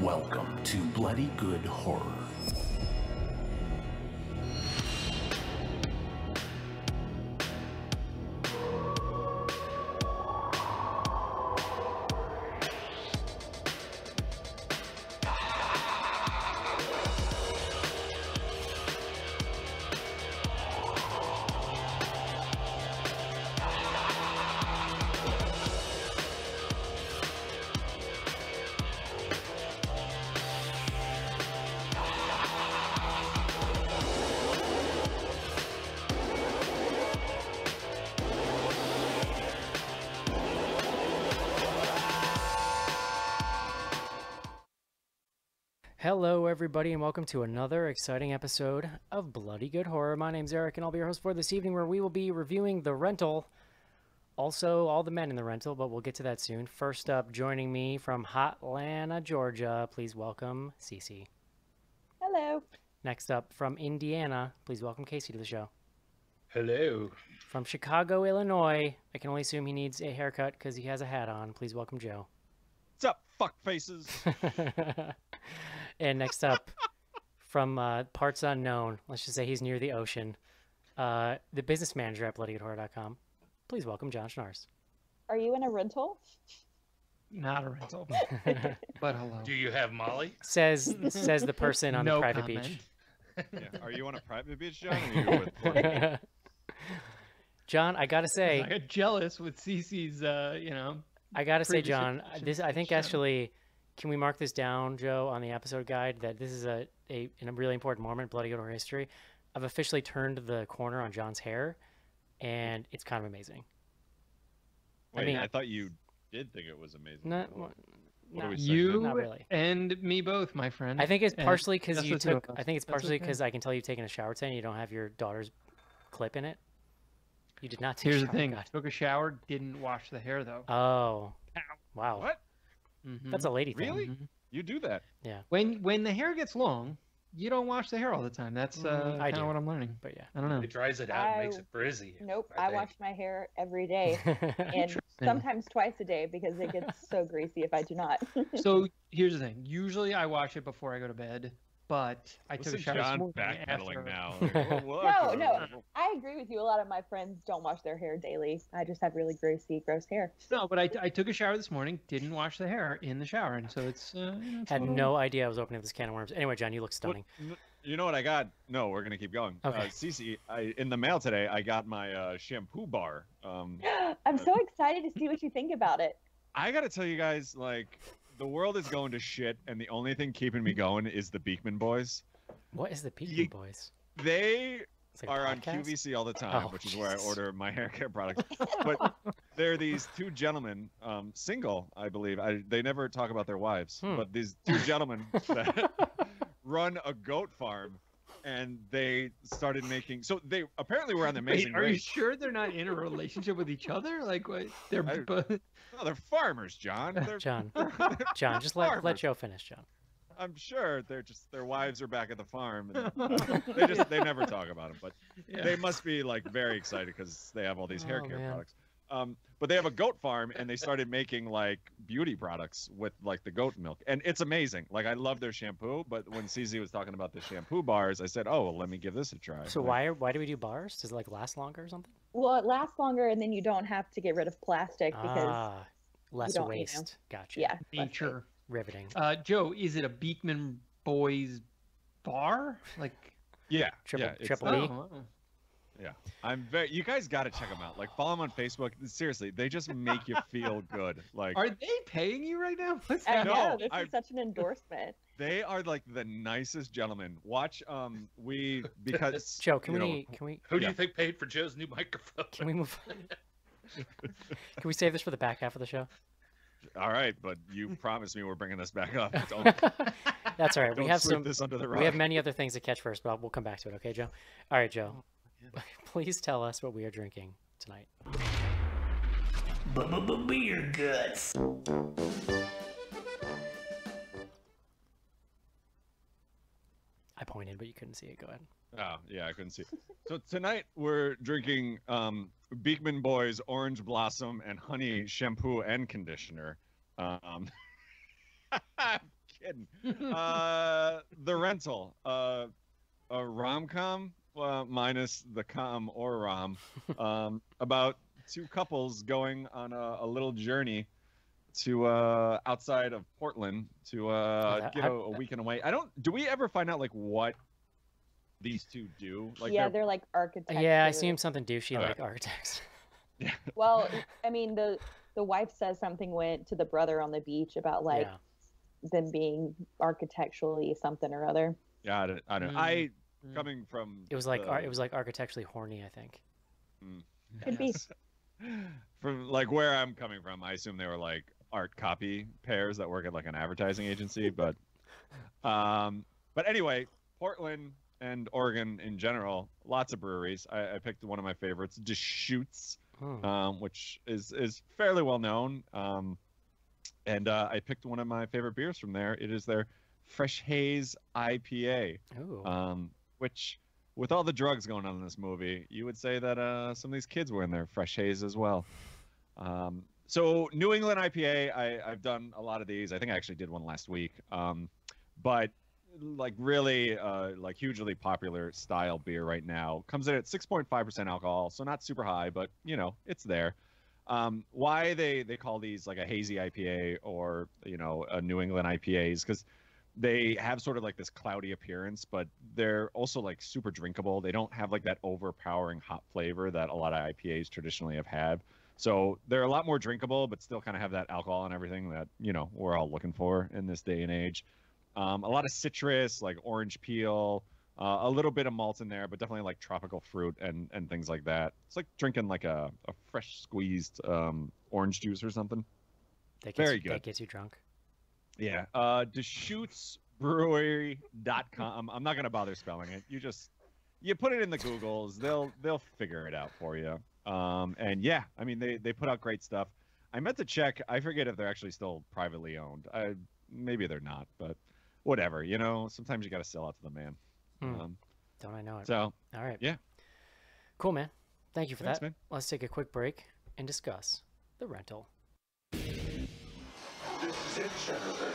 Welcome to Bloody Good Horror. Hello, everybody, and welcome to another exciting episode of Bloody Good Horror. My name's Eric, and I'll be your host for this evening, where we will be reviewing The Rental. Also, all the men in The Rental, but we'll get to that soon. First up, joining me from Hotlanta, Georgia, please welcome Cece. Hello. Next up, from Indiana, please welcome Casey to the show. Hello. From Chicago, Illinois, I can only assume he needs a haircut because he has a hat on. Please welcome Joe. What's up, fuck faces? And next up, from parts unknown, let's just say he's near the ocean, the business manager at bloodygoodhorror.com. Please welcome John Schnars. Are you in a rental? Not a rental, but hello. Do you have Molly? Says the person on the private comment. beach. Yeah. Are you on a private beach, John? Or are you with John, I gotta say, I get jealous with Cece's, I gotta say, previous John, editions I of think the show. actually, can we mark this down, Joe, on the episode guide, that this is a really important moment in Bloody Good Horror history. I've officially turned the corner on John's hair, and it's kind of amazing. Wait, mean- I thought you did think it was amazing. Not, What not- are we You Not really. and me both, my friend. I think it's And partially because that's you the two of took. us. I think it's That's partially okay. because I can tell you've taken a shower today and you don't have your daughter's clip in it. You did not take Here's a the shower. thing: God. took a shower, didn't wash the hair though. Oh, wow. What? Mhm. That's a lady thing. Really? Mhm. You do that? When the hair gets long, you don't wash the hair all the time. That's I kind do. of what I'm learning. But yeah. I don't know. It dries it out and makes it frizzy. Nope. I I think. wash my hair every day and Interesting. sometimes twice a day because it gets so greasy if I do not. So here's the thing: usually I wash it before I go to bed, but I took a Listen, shower this John morning backpedaling after- now. No. I agree with you. A lot of my friends don't wash their hair daily. I just have really greasy, gross hair. No, but I took a shower this morning, didn't wash the hair in the shower, and so it's. It's Had a little- no idea I was opening up this can of worms. Anyway, John, you look stunning. You know what I got? No, we're gonna keep going. Okay. Cece, in the mail today, I got my shampoo bar. I'm so excited to see what you think about it. I gotta tell you guys, like, the world is going to shit, and the only thing keeping me going is the Beekman Boys. What is the Peaky Ye- Boys? They It's like a are on podcast? QVC all the time, Oh, which is where I Jesus. order my hair care products. But they're these two gentlemen, single, I believe. They never talk about their wives, but these two gentlemen that run a goat farm, and they started making. So they apparently were on the Amazing Wait, are you Race. sure they're not in a relationship with each other? Like, what? They're I- both. No, they're farmers, John. They're, John, John, just let Farmers. Joe finish, John. I'm sure they're just their wives are back at the farm. And, they never talk about them, but Yeah. they must be like very excited because they have all these hair Oh, care man. products. But they have a goat farm, and they started making like beauty products with like the goat milk, and it's amazing. Like, I love their shampoo, but when CZ was talking about the shampoo bars, I said, "Oh, well, let me give this a try." So Like, why do we do bars? Does it like last longer or something? Well, it lasts longer and then you don't have to get rid of plastic because, Less don't, you know. waste. Gotcha. yeah. less Nature. Riveting. Joe, is it a Beekman Boys bar? Like, Yeah, Triple- yeah, it's triple like- B? oh, wow. Yeah, I'm very. You guys got to check them out. Like, follow them on Facebook. Seriously, they just make you feel good. Like, Are they paying you right now? What's I happening? know, No, this is such an endorsement. they are like the nicest gentlemen. Watch, because Joe, can you know, we Who do Yeah. you think paid for Joe's new microphone? can we move? Can we save this for the back half of the show? All right, but you promised me we're bringing this back up. Don't, That's all right. We don't have sweep some. this under the rug. We have many other things to catch first, but we'll come back to it. Okay, Joe. All right, Joe. Please tell us what we are drinking tonight. Beer guts. I pointed, but you couldn't see it. Go ahead. Oh, yeah, I couldn't see. So tonight we're drinking Beekman Boys Orange Blossom and Honey shampoo and conditioner. I'm kidding. The Rental, a rom-com, minus the com or rom, about two couples going on a little journey to outside of Portland to get a weekend away. Do we ever find out like what these two do? Like they're like architects. Yeah, I seem something douchey like architects. Yeah. Well, I mean, the wife says something went to the brother on the beach about like them being architecturally something or other. Yeah, I don't. I coming from it was like architecturally horny, I think. Could be. From like where I'm coming from, I assume they were like art copy pairs that work at like an advertising agency, but anyway, Portland and Oregon in general, lots of breweries. I picked one of my favorites, Deschutes, which is fairly well known. And I picked one of my favorite beers from there. It is their Fresh Haze IPA, which, with all the drugs going on in this movie, you would say that some of these kids were in their Fresh Haze as well. So New England IPA, I've done a lot of these. I think I actually did one last week. But like really like hugely popular style beer right now. Comes in at 6.5% alcohol, so not super high, but you know, it's there. Why they call these like a hazy IPA or, you know, a New England IPA is because they have sort of like this cloudy appearance, but they're also like super drinkable. They don't have like that overpowering hop flavor that a lot of IPAs traditionally have had. So they're a lot more drinkable, but still kind of have that alcohol and everything that, you know, we're all looking for in this day and age. A lot of citrus, like orange peel, a little bit of malt in there, but definitely like tropical fruit and things like that. It's like drinking like a fresh squeezed orange juice or something. Very good. That gets you drunk. Yeah. DeschutesBrewery.com. I'm not going to bother spelling it. You put it in the Googles. They'll figure it out for you. And yeah, I mean, they put out great stuff. I meant to check. I forget if they're actually still privately owned. Maybe they're not, but whatever, you know, sometimes you got to sell out to the man. Don't I know it? So, all right. Yeah. Cool, man. Thank you for Thanks, that. man. Let's take a quick break and discuss The Rental. This is it, Senator.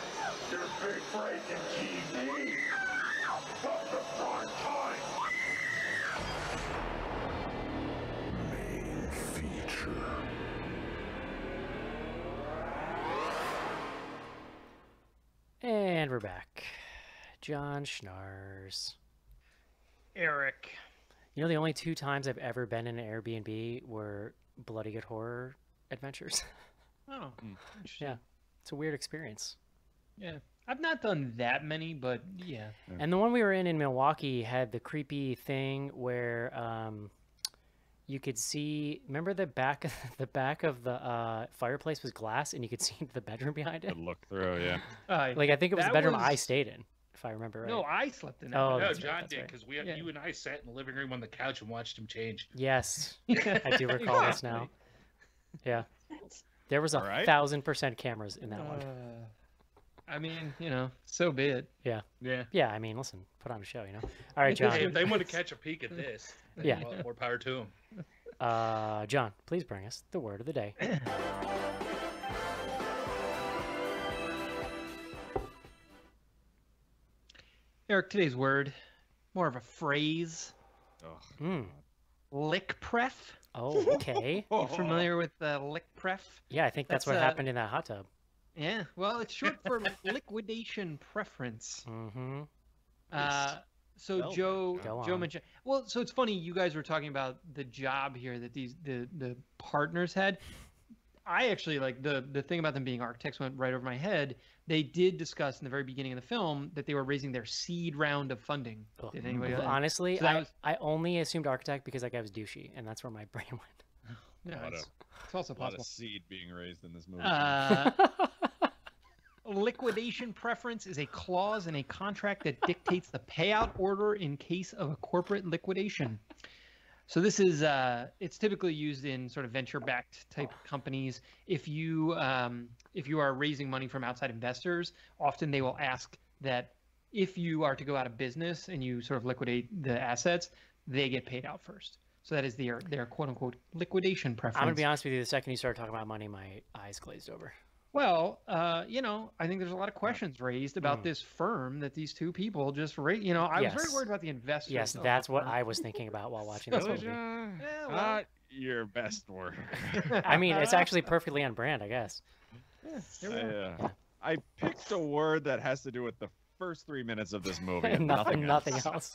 Your big break in TV. From the prime time. Main feature. And we're back. John Schnars. Eric. You know, the only 2 times I've ever been in an Airbnb were Bloody Good Horror adventures. Oh, interesting. Yeah. It's a weird experience. Yeah. I've not done that many, but yeah. And the one we were in Milwaukee had the creepy thing where you could see, remember the back of the fireplace was glass and you could see into the bedroom behind it? Good look through, yeah. Like, I think it was the bedroom I stayed in, if I remember right. No, I slept in that. Oh, No, that's John right, did, because you and I sat in the living room on the couch and watched him change. Yes, I do recall this now. Yeah. There was 1,000% cameras in that one. I mean, you know, so be it. Yeah. Yeah. Yeah, I mean, listen, put on a show, you know? All right, John. Hey, if they want to catch a peek at this, Yeah. more power to them. John, please bring us the word of the day. Eric, today's word, more of a phrase. Lick pref. Oh, okay. You familiar with lick pref? Yeah, I think that's what happened in that hot tub. Yeah, well, it's short for liquidation preference. Mm-hmm. So Joe mentioned. Well, so it's funny you guys were talking about the job here that the partners had. I actually like the thing about them being architects went right over my head. They did discuss in the very beginning of the film that they were raising their seed round of funding. Did anybody? Honestly, so I only assumed architect because that guy was douchey, and that's where my brain went. Yeah, it's also a lot possible. of seed being raised in this movie. Liquidation preference is a clause in a contract that dictates the payout order in case of a corporate liquidation. So this is it's typically used in sort of venture-backed type companies. If you are raising money from outside investors, often they will ask that if you are to go out of business and you sort of liquidate the assets, they get paid out first. So that is their quote unquote liquidation preference. I'm gonna be honest with you. The second you started talking about money, my eyes glazed over. Well, I think there's a lot of questions raised about this firm that these two people just raised. I was very Yes. worried about the investors. Yes, of that's the what firm. I was thinking about while watching this Really, movie. John? Yeah, well. Not your best work. I mean, it's actually perfectly on brand, I guess. Yeah, there we are. Yeah. I picked a word that has to do with the first 3 minutes of this movie and nothing nothing else.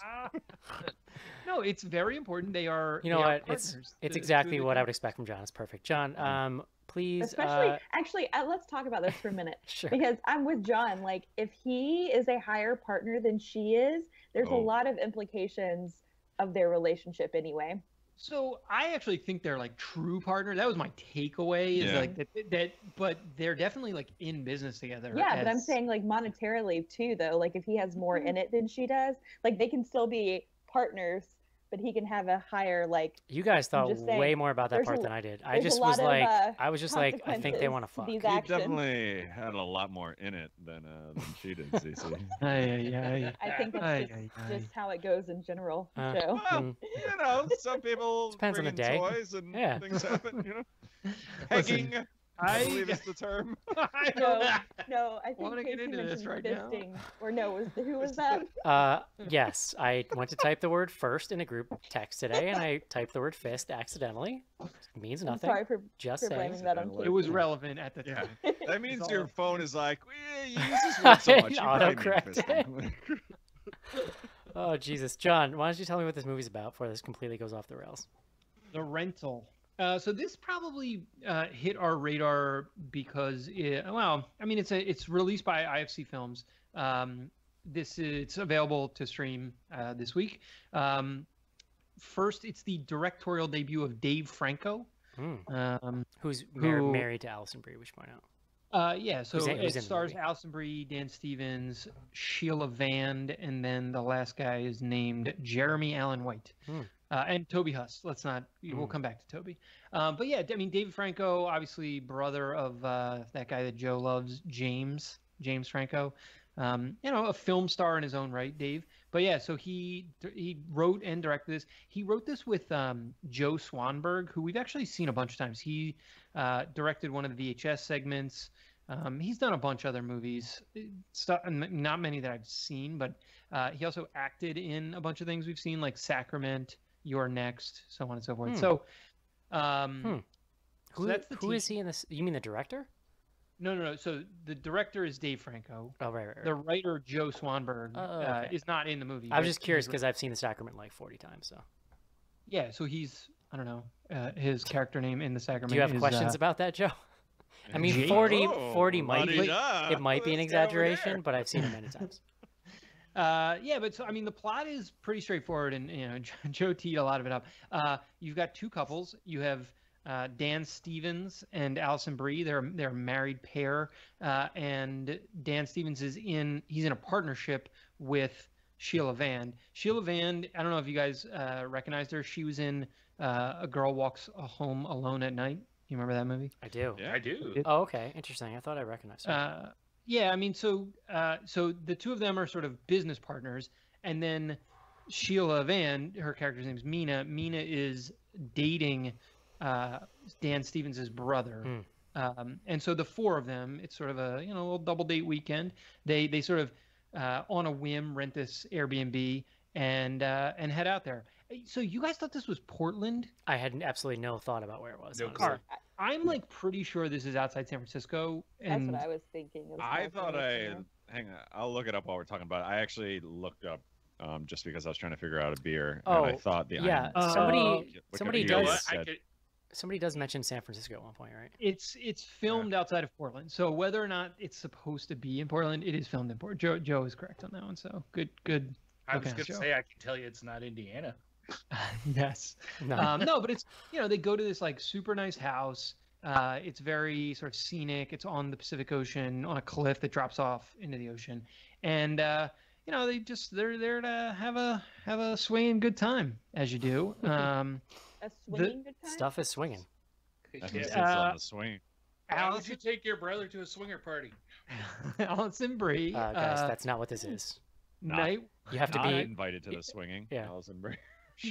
No, it's very important. They are. You know they are what? It's partners. exactly what I would expect from John. It's perfect. John, please. Especially, actually, let's talk about this for a minute. Sure. Because I'm with John. Like, if he is a higher partner than she is, there's a lot of implications of their relationship anyway. So I actually think they're like true partners. That was my takeaway. Is Yeah. like that, but they're definitely like in business together. Yeah, but I'm saying like monetarily too, though. Like if he has more in it than she does, like they can still be partners, but he can have a higher like. You guys thought just saying, way more about that there's part a- than I did. I there's a just lot was of, like, I think they want to consequences fuck. to these He actions. definitely had a lot more in it than she did, Cece. I think that's just how it goes in general. So. Well, some people Depends on bring the in day. toys and Yeah. things happen, Listen, Pegging, I believe is the term. No, I think Wanna get Casey into this mentioned right now? fisting. Or no, who was that? Yes, I went to type the word first in a group text today, and I typed the word fist accidentally. It means I'm nothing. sorry for Just saying. blaming that on It Casey. It was relevant at the Yeah. time. That means all your up. phone is like, you use this word so much. You probably mean Autocorrect it. fisting." Oh Jesus, John, why don't you tell me what this movie's about before this completely goes off the rails? The Rental. So this probably hit our radar because it's released by IFC Films. It's available to stream this week. First, it's the directorial debut of Dave Franco. Who's who- married to Alison Brie? We should point out. So who's it in the stars movie? Alison Brie, Dan Stevens, Sheila Vand, and then the last guy is named Jeremy Allen White. And Toby Huss. We'll come back to Toby. But yeah, I mean, David Franco, obviously brother of that guy that Joe loves, James Franco. A film star in his own right, Dave. But yeah, so he wrote and directed this. He wrote this with Joe Swanberg, who we've actually seen a bunch of times. He directed one of the VHS segments. He's done a bunch of other movies, not many that I've seen, but he also acted in a bunch of things we've seen, like Sacrament, You're Next, so on and so forth. So, so that's the Who is he in this? You mean the director? No. So the director is Dave Franco. Oh, right. The writer Joe Swanberg okay. is not in the movie. I was but just curious he's- because I've seen the Sacrament like 40 times. So, Yeah, so he's I don't know his character name in the Sacrament. do you have is, questions about that, Joe? I mean, Jake? 40 might be la-di-da. it might be an Let's go over exaggeration, there. but I've seen it many times. But so I mean, the plot is pretty straightforward, and Joe teed a lot of it up. You've got two couples. You have Dan Stevens and Alison Brie. They're a married pair, and Dan Stevens he's in a partnership with Sheila Vand. Sheila Vand, I don't know if you guys recognized her. She was in A Girl Walks Home Alone at Night. You remember that movie? I do. Yeah. I do. Oh, okay. Interesting. I thought I recognized her. Yeah, I mean, so the two of them are sort of business partners, and then Sheila Van, her character's name is Mina. Mina is dating Dan Stevens' brother, and so the four of them, it's sort of a little double date weekend. They sort of on a whim rent this Airbnb and head out there. So you guys thought this was Portland? I had absolutely no thought about where it was. No honestly. clue. I'm like pretty sure this is outside San Francisco. That's And what I was thinking. It was I thought California. hang on, I'll look it up while we're talking about it. I actually looked up just because I was trying to figure out a beer, and I Oh, thought the yeah. IMDb Somebody Wikipedia does. said- Somebody does mention San Francisco at one point, right? It's filmed outside of Portland. So whether or not it's supposed to be in Portland, it is filmed in Portland. Joe is correct on that one. So good. I was Okay, going to Joe. say, I can tell you it's not Indiana. Yes. No. No, but it's they go to this like super nice house. It's very sort of scenic. It's on the Pacific Ocean on a cliff that drops off into the ocean, and they're there to have a swinging good time as you do. A swinging good time. Stuff is swinging. I think it's Yeah. on the swing. Why would you take your brother to a swinger party? Alison Brie, Guys, that's not what this is. night You have to Not be. invited to the swinging. Yeah. Alison Brie.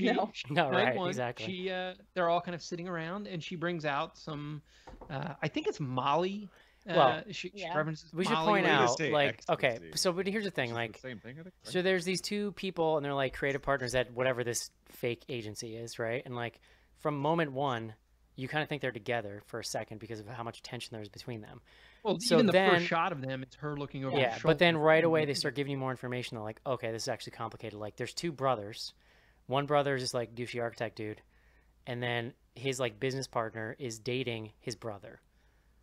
No. No, night right? one, Exactly. they're all kind of sitting around, and she brings out some I think it's Molly. Well, she Yeah. references we should Molly point later. out, say like, okay, ecstasy. so but here's the thing, Which is like, the same thing, I think. Right? so there's these two people, and they're like creative partners at whatever this fake agency is, right? And like from moment one, you kind of think they're together for a second because of how much tension there's between them. Well, So even the then- first shot of them, it's her looking over. Yeah, his but then shoulder. right away they start giving you more information. They're like, okay, this is actually complicated. Like, there's two brothers. One brother is just like douchey architect dude, and then his like business partner is dating his brother,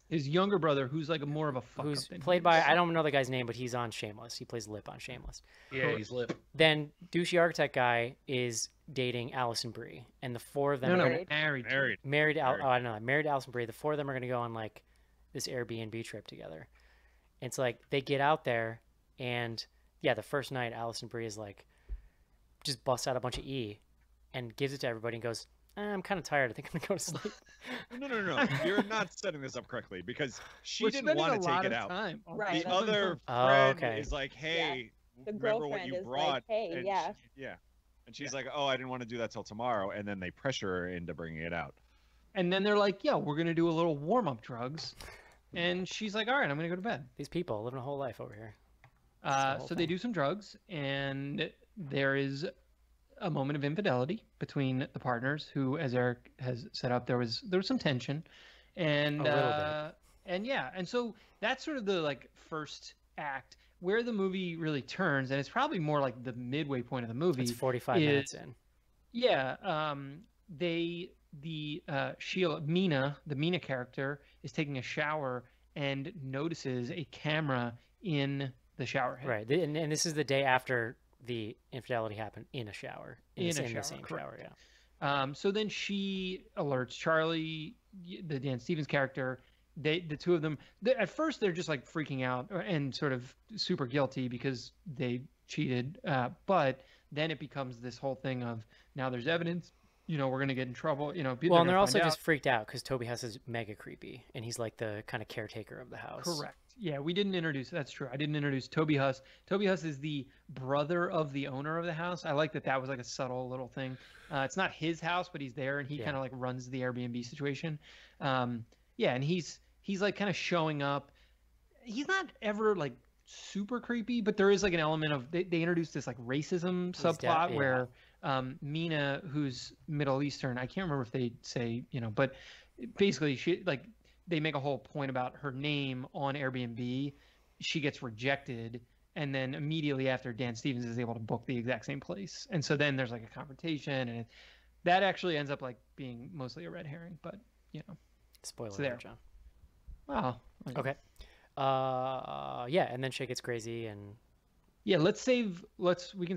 His younger brother, who's like more of a fuck who's up than played he by is. I don't know the guy's name, but he's on Shameless. He plays Lip on Shameless. Yeah, he's lip. Then douchey architect guy is dating Allison Brie, and the four of them No, are no, gonna, married. Married. married. Married. Oh, I don't know, married to Allison Brie. The four of them are gonna go on like this Airbnb trip together. It's like they get out there, and yeah, the first night Allison Brie is like just busts out a bunch of E, and gives it to everybody and goes, I'm kind of tired. I think I'm gonna go to sleep. No. You're not setting this up correctly because she We're didn't spending want a to lot take it of out. time on Right, The that's other Oh, friend okay. is like, hey, The remember what girlfriend you is brought? like, hey, and yeah. yeah. And she's like, oh, I didn't want to do that till tomorrow. And then they pressure her into bringing it out. And then they're like, "Yo, we're gonna do a little warm up drugs," and she's like, "All right, I'm gonna go to bed." These people living a whole life over here. That's the whole So they thing. do some drugs, and there is a moment of infidelity between the partners. Who, as Eric has set up, there was some tension, and A little bit. and yeah, and so that's sort of the like first act where the movie really turns, and it's probably more like the midway point of the movie. It's 45 minutes in. Yeah, Sheila Mina, the Mina character, is taking a shower and notices a camera in the shower head. Right. And this is the day after the infidelity happened in a shower. In a the shower, same correct. shower, yeah. So then she alerts Charlie, the Dan Stevens character. The two of them, at first they're just like freaking out and sort of super guilty because they cheated. But then it becomes this whole thing of now there's evidence. You know, we're gonna get in trouble. You know, Well, and they're also just freaked out because Toby Huss is mega creepy, and he's like the kind of caretaker of the house. correct. Yeah, we didn't introduce. That's true. I didn't introduce Toby Huss. Toby Huss is the brother of the owner of the house. I like that. That was like a subtle little thing. It's not his house, but he's there, and he Yeah. kind of like runs the Airbnb situation. Yeah, and he's like kind of showing up. He's not ever like super creepy, but there is like an element of they introduced this like racism subplot yeah. where Mina, who's Middle Eastern, I can't remember if they say, you know, but basically she like they make a whole point about her name on Airbnb. She gets rejected, and then immediately after, Dan Stevens is able to book the exact same place, and so then there's like a confrontation, and that actually ends up like being mostly a red herring, but you know. Spoiler So there. alert, John. Wow. Okay. Yeah, and then shit gets crazy and Yeah, we can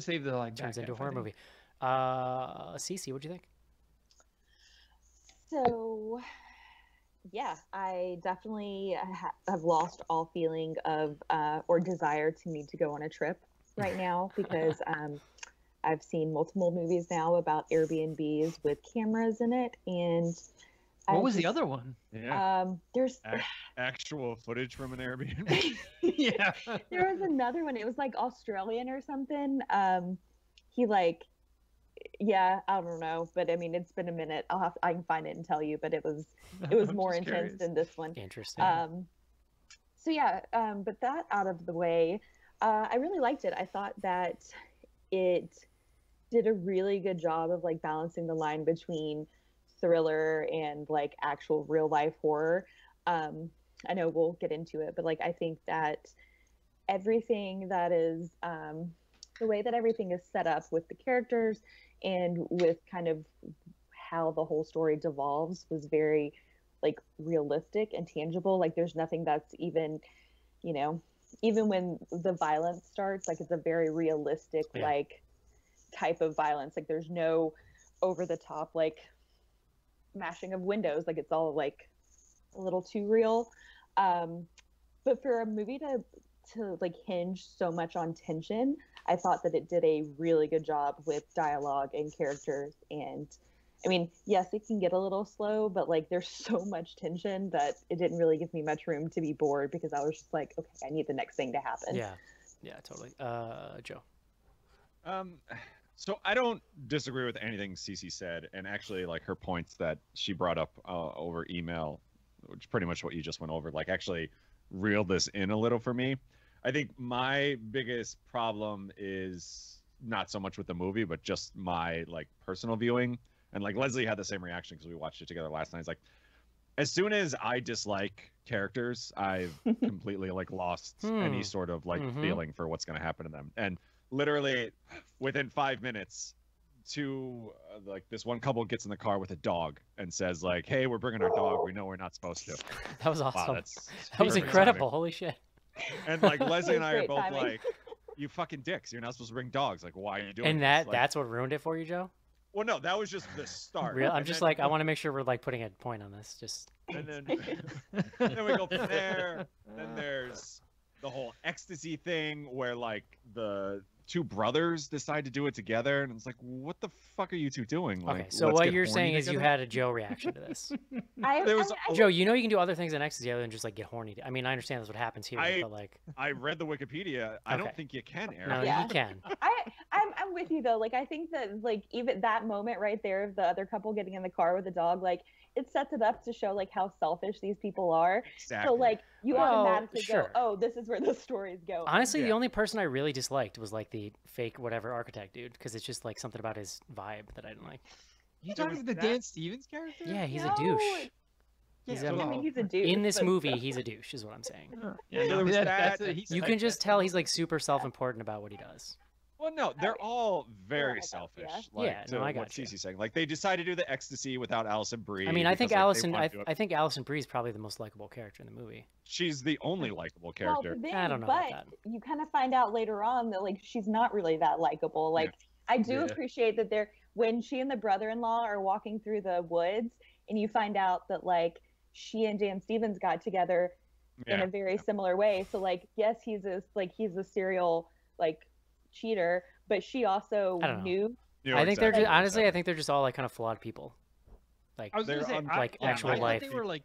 save the like turns back into a half, I horror think. movie. Cece, what'd you think? So, yeah, I definitely have lost all feeling of or desire to need to go on a trip right now because I've seen multiple movies now about Airbnbs with cameras in it, and What was the other one? Yeah. There's Actual footage from an Airbnb. Yeah. there was another one. It was like Australian or something. He like, yeah, I don't know, but I mean, it's been a minute. I can find it and tell you, but it was I'm more just intense curious. than this one. Interesting. So yeah, but that out of the way, I really liked it. I thought that it did a really good job of like balancing the line between thriller and like actual real life horror. I know we'll get into it, but like I think that everything that is the way that everything is set up with the characters and with kind of how the whole story devolves was very like realistic and tangible. Like there's nothing that's even, you know, even when the violence starts, like it's a very realistic like type of violence. Like there's no over the top like mashing of windows. Like it's all like a little too real. But for a movie to like hinge so much on tension, I thought that it did a really good job with dialogue and characters. And I mean, yes, it can get a little slow, but like there's so much tension that it didn't really give me much room to be bored because I was just like, okay, I need the next thing to happen. Yeah, totally. Joe. So I don't disagree with anything Cece said, and actually, like her points that she brought up over email, which is pretty much what you just went over. Like, actually, reeled this in a little for me. I think my biggest problem is not so much with the movie, but just my like personal viewing. And like Leslie had the same reaction because we watched it together last night. It's like, as soon as I dislike characters, I've completely like lost any sort of like feeling for what's going to happen to them. And literally within 5 minutes, like this one couple gets in the car with a dog and says like, "Hey, we're bringing our dog. We know we're not supposed to." That was awesome. Wow, that was perfect incredible. timing. Holy shit. And like Leslie and I are Great both timing. like, "You fucking dicks! You're not supposed to bring dogs. Like, why are you doing?" And this? Like, that's what ruined it for you, Joe? well, no, that was just the start. Real? I'm And just then- like, I want to make sure we're like putting a point on this. Just and then we go from there. Then there's the whole ecstasy thing where like the two brothers decide to do it together, and it's like, what the fuck are you two doing? Like, okay. So let's what get you're horny saying is you together? had a Joe reaction to this. There was Joe, you know you can do other things in ecstasy other than just like get horny. I mean, I understand that's what happens here, but like, I read the Wikipedia. I don't Okay. think you can, Eric. no, Yeah. you can. I'm with you though. Like I think that like even that moment right there of the other couple getting in the car with the dog, like it sets it up to show like how selfish these people are. Exactly. So like you Well, automatically sure. go, oh, this is where the stories go. Honestly, the Yeah. only person I really disliked was like the fake whatever architect dude, because it's just like something about his vibe that I didn't like. You There talking was the that- Dan Stevens character? Yeah, he's No, a douche. He's I a- mean, he's a dude. in this but movie, still. he's a douche, is what I'm saying. Yeah, There no, was that's that. he's You like- can just that's tell the he's like super self-important about what he does. Well, no, they're all very selfish. yeah. Like, Yeah, to no, I what gotcha. Cece's saying. Like, they decided to do the ecstasy without Allison Brie. I mean, I think because, like, they Allison, wanted to do it. I think Allison Brie is probably the most likable character in the movie. She's the only likable Well, character. the thing, I don't know but about you kind of find out later on that like she's not really that likable. Like I do Yeah. appreciate that when she and the brother-in-law are walking through the woods and you find out that like she and Dan Stevens got together in a very similar way. So like yes, he's a serial like cheater, but she also I don't know. knew. You know, I think they're exactly. just, honestly, I think they're just all like kind of flawed people. Like, I was gonna They're say, un- like, yeah, actual I thought life. They were like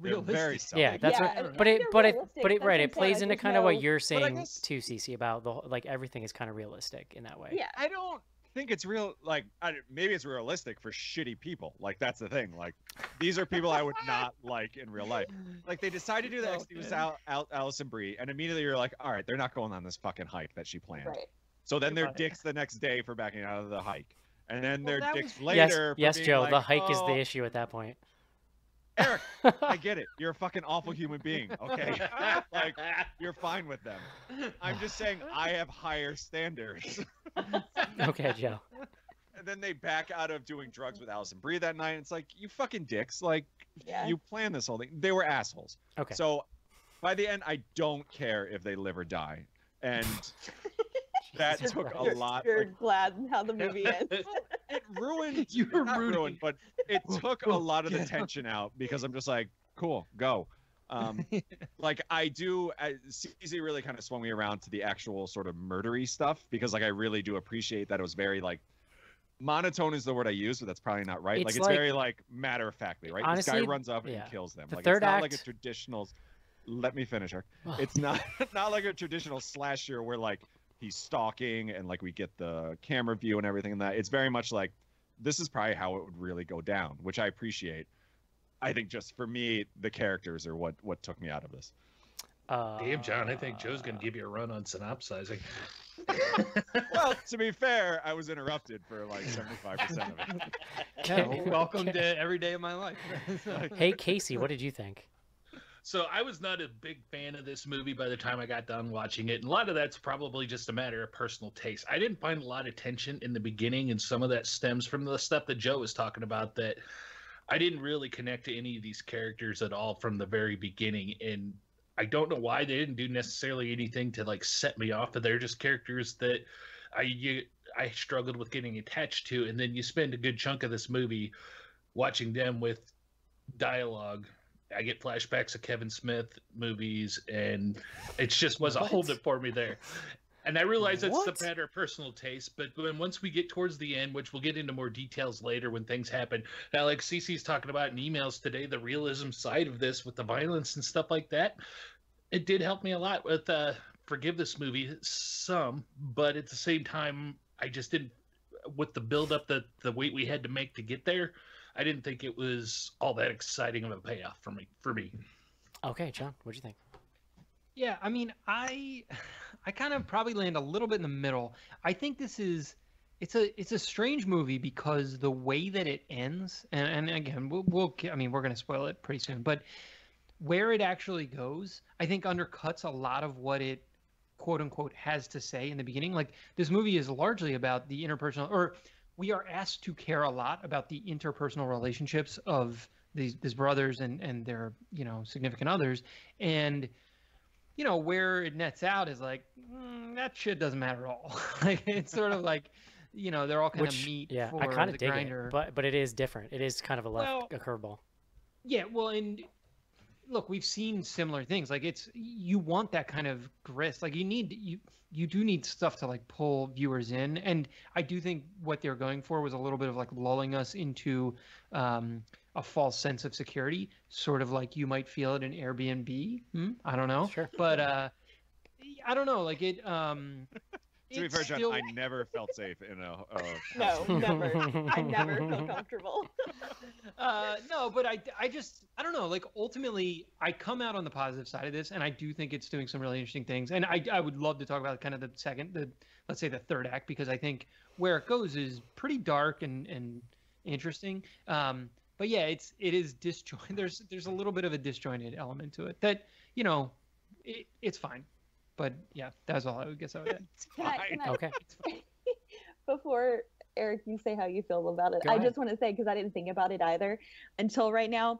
They're realistic. very yeah, selfish. that's Yeah, what. and But it, they're but it, realistic. but it, That's right, what it I'm saying, plays like, into there's kind of what no- you're I saying guess- too, Cece, about the like everything is kind of realistic in that way. Yeah. I don't think it's real. Like, maybe it's realistic for shitty people. Like, that's the thing. Like, these are people I would not like in real life. Like, they decided to do the ecstasy without Allison Brie, and immediately you're like, all right, they're not going on this fucking hike that she planned. Right. So then they're Right. dicks the next day for backing out of the hike, and then Well, they're that dicks was- Yes, later. for yes, being Joe. like, The hike is the "Oh, issue at that point. Eric, I get it. You're a fucking awful human being. Okay, like you're fine with them. I'm just saying I have higher standards. Okay, Joe. And then they back out of doing drugs with Allison Brie that night. It's like, you fucking dicks. Like, Yeah. you planned this whole thing. They were assholes. Okay. So by the end, I don't care if they live or die. And that Jesus took a Christ. lot. You're Like, glad how the movie ends. it ruined. You were not rooting. ruined, but it took a lot of the tension out because I'm just like, cool, go. Like I do, CZ really kind of swung me around to the actual sort of murdery stuff because like I really do appreciate that it was very like monotone is the word I use, but that's probably not right. It's It's like- very like matter of factly, right? this Honestly, guy runs up yeah. and kills them. The Like third it's not like a act- traditional. Let me finish her. It's not not like a traditional slasher where like he's stalking and like we get the camera view and everything and that. It's very much like this is probably how it would really go down, which I appreciate. I think just for me, the characters are what took me out of this. Damn, John, I think Joe's going to give you a run on synopsizing. Well, to be fair, I was interrupted for like 75% of it. Yeah, well, welcome to every day of my life. Hey, Casey, what did you think? So I was not a big fan of this movie by the time I got done watching it. And a lot of that's probably just a matter of personal taste. I didn't find a lot of tension in the beginning, and some of that stems from the stuff that Joe was talking about that I didn't really connect to any of these characters at all from the very beginning. And I don't know why they didn't do necessarily anything to like set me off, but they're just characters that I struggled with getting attached to. And then you spend a good chunk of this movie watching them with dialogue. I get flashbacks of Kevin Smith movies, and it just was a What? holdup for me there. And I realize it's What? a matter of personal taste, but once we get towards the end, which we'll get into more details later when things happen. Now, like Cece's talking about in emails today, the realism side of this with the violence and stuff like that, it did help me a lot with forgive this movie some, but at the same time, I just didn't, with the build up, the weight we had to make to get there, I didn't think it was all that exciting of a payoff for me. Okay, John, what'd you think? Yeah, I mean, I kind of probably land a little bit in the middle. I think it's a strange movie because the way that it ends, and again, I mean, we're going to spoil it pretty soon, but where it actually goes, I think undercuts a lot of what it quote unquote has to say in the beginning. Like this movie is largely about the interpersonal, or we are asked to care a lot about the interpersonal relationships of these brothers and their, significant others. And where it nets out is like that shit doesn't matter at all. Like it's sort of like, they're all kind of meat yeah, for I kind the of dig grinder. it, but it is different. It is kind of a curveball. Yeah, well, and look, we've seen similar things. Like you want that kind of grist. Like you do need stuff to like pull viewers in. And I do think what they're going for was a little bit of like lulling us into a false sense of security, sort of like you might feel at an Airbnb. I don't know. Sure. But I don't know. Like it. To be fair, John, I never felt safe in a. No, never. I never feel comfortable. No, but I just I don't know. Like ultimately, I come out on the positive side of this, and I do think it's doing some really interesting things. And I would love to talk about kind of let's say the third act, because I think where it goes is pretty dark and interesting. But yeah, it is disjointed. There's a little bit of a disjointed element to it that it's fine. But yeah, that's all I would add. Can I, Okay. before Eric, you say how you feel about it, Go I ahead. just want to say, because I didn't think about it either until right now,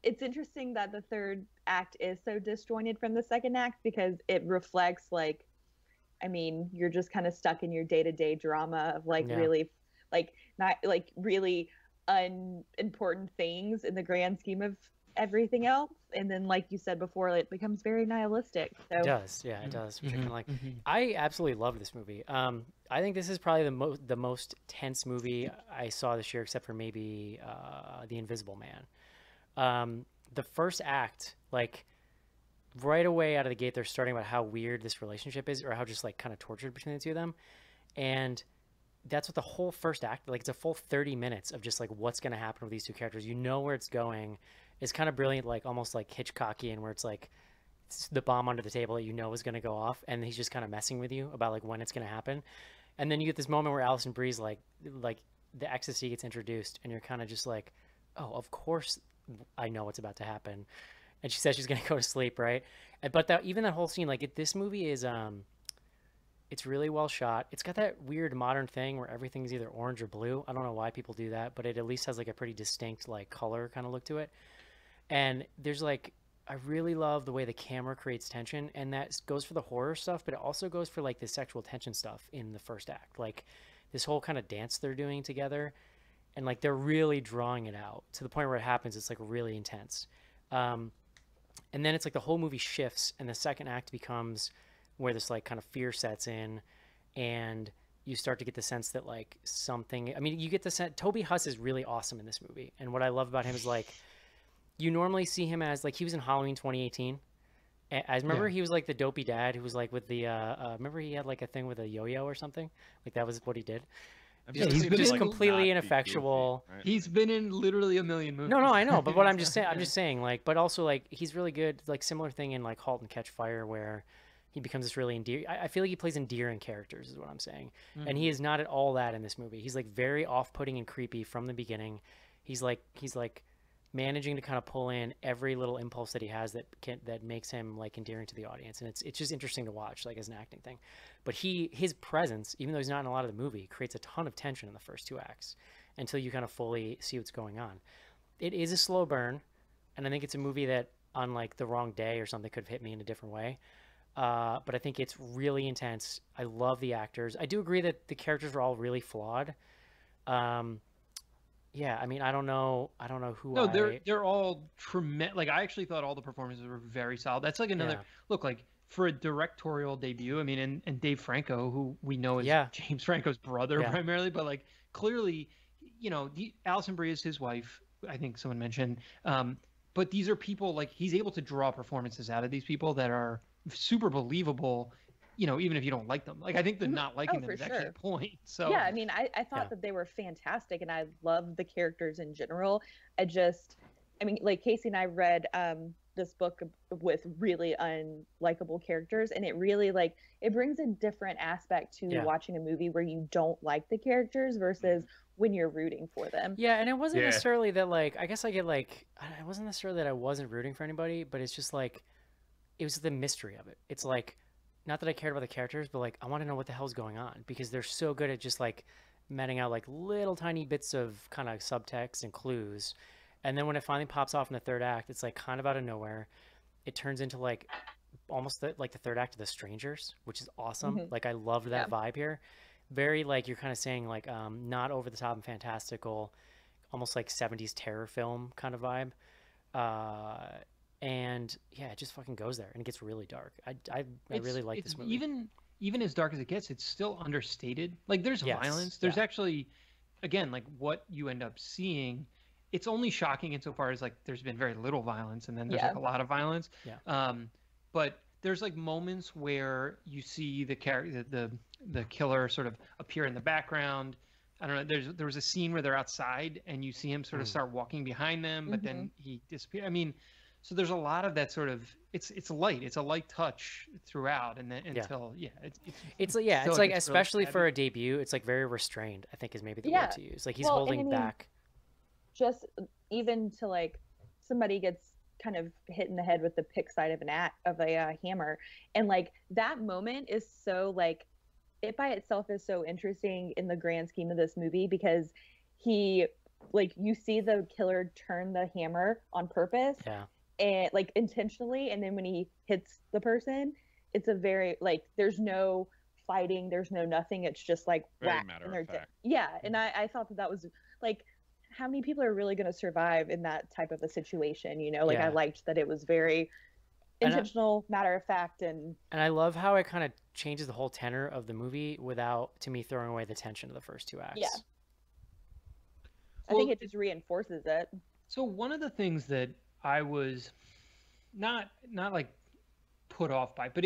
it's interesting that the third act is so disjointed from the second act, because it reflects like, I mean, you're just kind of stuck in your day-to-day drama of like really like not like really unimportant things in the grand scheme of everything else. And then like you said before, it becomes very nihilistic. So It does, yeah, it does. Which I kinda like. I absolutely love this movie. I think this is probably the most tense movie I saw this year, except for maybe The Invisible Man. The first act, like right away out of the gate, they're starting about how weird this relationship is, or how just like kind of tortured between the two of them, and that's what the whole first act, like it's a full 30 minutes of just like what's going to happen with these two characters. You know where it's going. It's kind of brilliant, like almost like Hitchcockian, where it's like it's the bomb under the table that you know is going to go off, and he's just kind of messing with you about like when it's going to happen. And then you get this moment where Alison Brie's like the ecstasy gets introduced, and you're kind of just like, oh, of course I know what's about to happen. And she says she's going to go to sleep, right? But even that whole scene, like this movie is it's really well shot. It's got that weird modern thing where everything's either orange or blue. I don't know why people do that, but it at least has like a pretty distinct like color kind of look to it. And there's like, I really love the way the camera creates tension, and that goes for the horror stuff, but it also goes for like the sexual tension stuff in the first act. Like this whole kind of dance they're doing together, and like they're really drawing it out to the point where it happens. It's like really intense. And then it's like the whole movie shifts, and the second act becomes where this like kind of fear sets in, and you start to get the sense that like something, I mean, you get the sense Toby Huss is really awesome in this movie. And what I love about him is like, you normally see him as like, he was in Halloween 2018. I remember he was like the dopey dad who was like with the, remember he had like a thing with a yo-yo or something? Like that was what he did. He's been just like completely ineffectual. Goofy, right? He's been in literally a million movies. No, I know, but what I'm just saying, like, but also like he's really good. Like similar thing in like *Halt and Catch Fire*, where he becomes this really endearing. I feel like he plays endearing characters, is what I'm saying, and he is not at all that in this movie. He's like very off-putting and creepy from the beginning. He's like managing to kind of pull in every little impulse that he has that makes him like endearing to the audience, and it's just interesting to watch, like as an acting thing. But his presence, even though he's not in a lot of the movie, creates a ton of tension in the first two acts until you kind of fully see what's going on. It is a slow burn, and I think it's a movie that on like the wrong day or something could have hit me in a different way. But I think it's really intense. I love the actors. I do agree that the characters are all really flawed. Yeah, I mean, I don't know who. No, they're all tremendous. Like I actually thought all the performances were very solid. That's like another look, like for a directorial debut. I mean, and Dave Franco, who we know is James Franco's brother primarily, but like clearly, Alison Brie is his wife. I think someone mentioned. But these are people, like he's able to draw performances out of these people that are super believable. Even if you don't like them. Like, I think the not liking them is actually a point. So yeah, I mean, I thought that they were fantastic, and I love the characters in general. Like Casey and I read the this book with really unlikable characters, and it really like it brings a different aspect to watching a movie where you don't like the characters versus when you're rooting for them. Yeah, and it wasn't necessarily that like I guess I get like it wasn't necessarily that I wasn't rooting for anybody, but it's just like it was the mystery of it. It's like not that I cared about the characters, but like I want to know what the hell's going on because they're so good at just like meting out like little tiny bits of kind of subtext and clues. And then when it finally pops off in the third act, it's like kind of out of nowhere. It turns into like almost like the third act of The Strangers, which is awesome. Like I loved that vibe here. Very like you're kind of saying like not over the top and fantastical, almost like 70s terror film kind of vibe. And yeah, it just fucking goes there and it gets really dark. I really like this movie. Even as dark as it gets, it's still understated. Like there's violence. There's actually, again, like what you end up seeing. It's only shocking insofar as like there's been very little violence and then there's like a lot of violence. Yeah. But there's like moments where you see the character, the killer sort of appear in the background. I don't know. There was a scene where they're outside and you see him sort of start walking behind them, but then he disappears. I mean, so there's a lot of that sort of it's light. It's a light touch throughout, and then until it's like especially for a debut, it's like very restrained. I think is maybe the word to use. Like he's holding back. Just even to like somebody gets kind of hit in the head with the pick side of a hammer, and like that moment is so like it by itself is so interesting in the grand scheme of this movie because he like you see the killer turn the hammer on purpose. Yeah. And like intentionally, and then when he hits the person, it's a very like there's no fighting, there's no nothing. It's just like whack, and they're dead. Yeah, and I thought that was like, how many people are really going to survive in that type of a situation? You know, like I liked that it was very intentional, matter of fact, and I love how it kind of changes the whole tenor of the movie without, to me, throwing away the tension of the first two acts. Yeah, I think it just reinforces it. So one of the things that I was not like put off by, but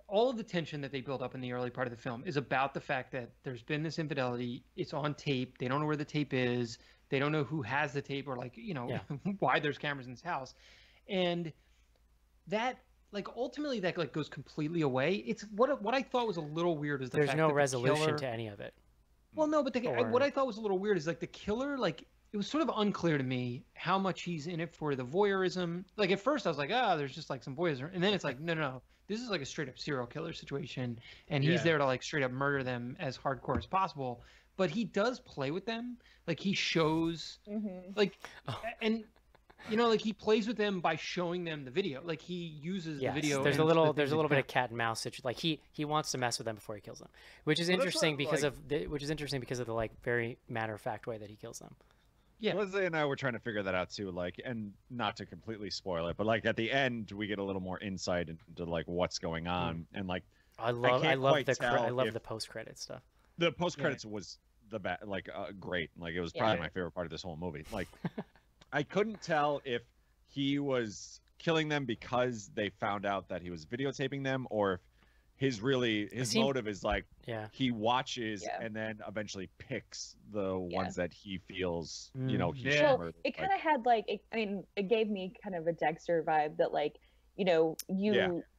all of the tension that they build up in the early part of the film is about the fact that there's been this infidelity. It's on tape. They don't know where the tape is. They don't know who has the tape or like, you know, why there's cameras in this house. And that like ultimately that like goes completely away. It's what I thought was a little weird is the there's fact no that resolution to any of it. Well, no, but what I thought was a little weird is like the killer, like it was sort of unclear to me how much he's in it for the voyeurism. Like at first I was like, there's just like some voyeurism. And then it's like, no. This is like a straight up serial killer situation. And he's there to like straight up murder them as hardcore as possible. But he does play with them. Like he shows like, and you know, like he plays with them by showing them the video. Like he uses the video. There's a little bit of cat and mouse situation. Like he wants to mess with them before he kills them, which is interesting because of the like very matter of fact way that he kills them. Yeah, Leslie and I were trying to figure that out too, like, and not to completely spoil it, but like at the end we get a little more insight into like what's going on, and like I love the post credit stuff. The post credits was great, like it was probably my favorite part of this whole movie. Like I couldn't tell if he was killing them because they found out that he was videotaping them, or if his motive is like he watches and then eventually picks the ones that he feels he should murder. It kind of had like it gave me kind of a Dexter vibe that like you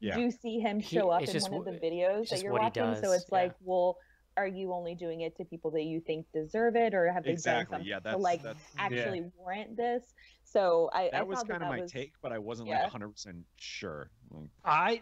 do see him show up in one of the videos that you're watching, so it's like, well, are you only doing it to people that you think deserve it, or have they done something to like actually warrant this? So that was kind of my take, but I wasn't like 100% sure.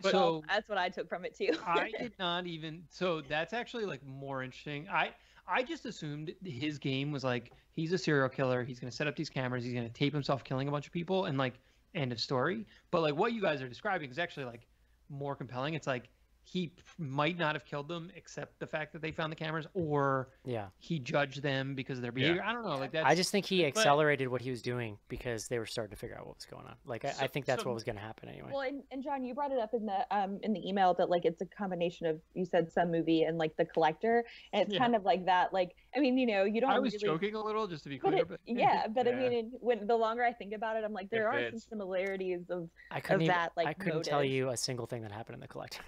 So that's what I took from it too. I did not even. So that's actually like more interesting. I just assumed his game was like he's a serial killer. He's going to set up these cameras. He's going to tape himself killing a bunch of people, and like end of story. But like what you guys are describing is actually like more compelling. It's like he might not have killed them except the fact that they found the cameras, or he judged them because of their behavior. I don't know. Like that. I just think he accelerated what he was doing because they were starting to figure out what was going on. Like I think that's what was going to happen anyway. Well, and John, you brought it up in the email that like it's a combination of, you said, some movie and like The Collector, and it's kind of like that. Like I mean, you don't. I was joking a little just to be clear, but I mean, when the longer I think about it, I'm like, there are some similarities of I couldn't tell you a single thing that happened in The Collector.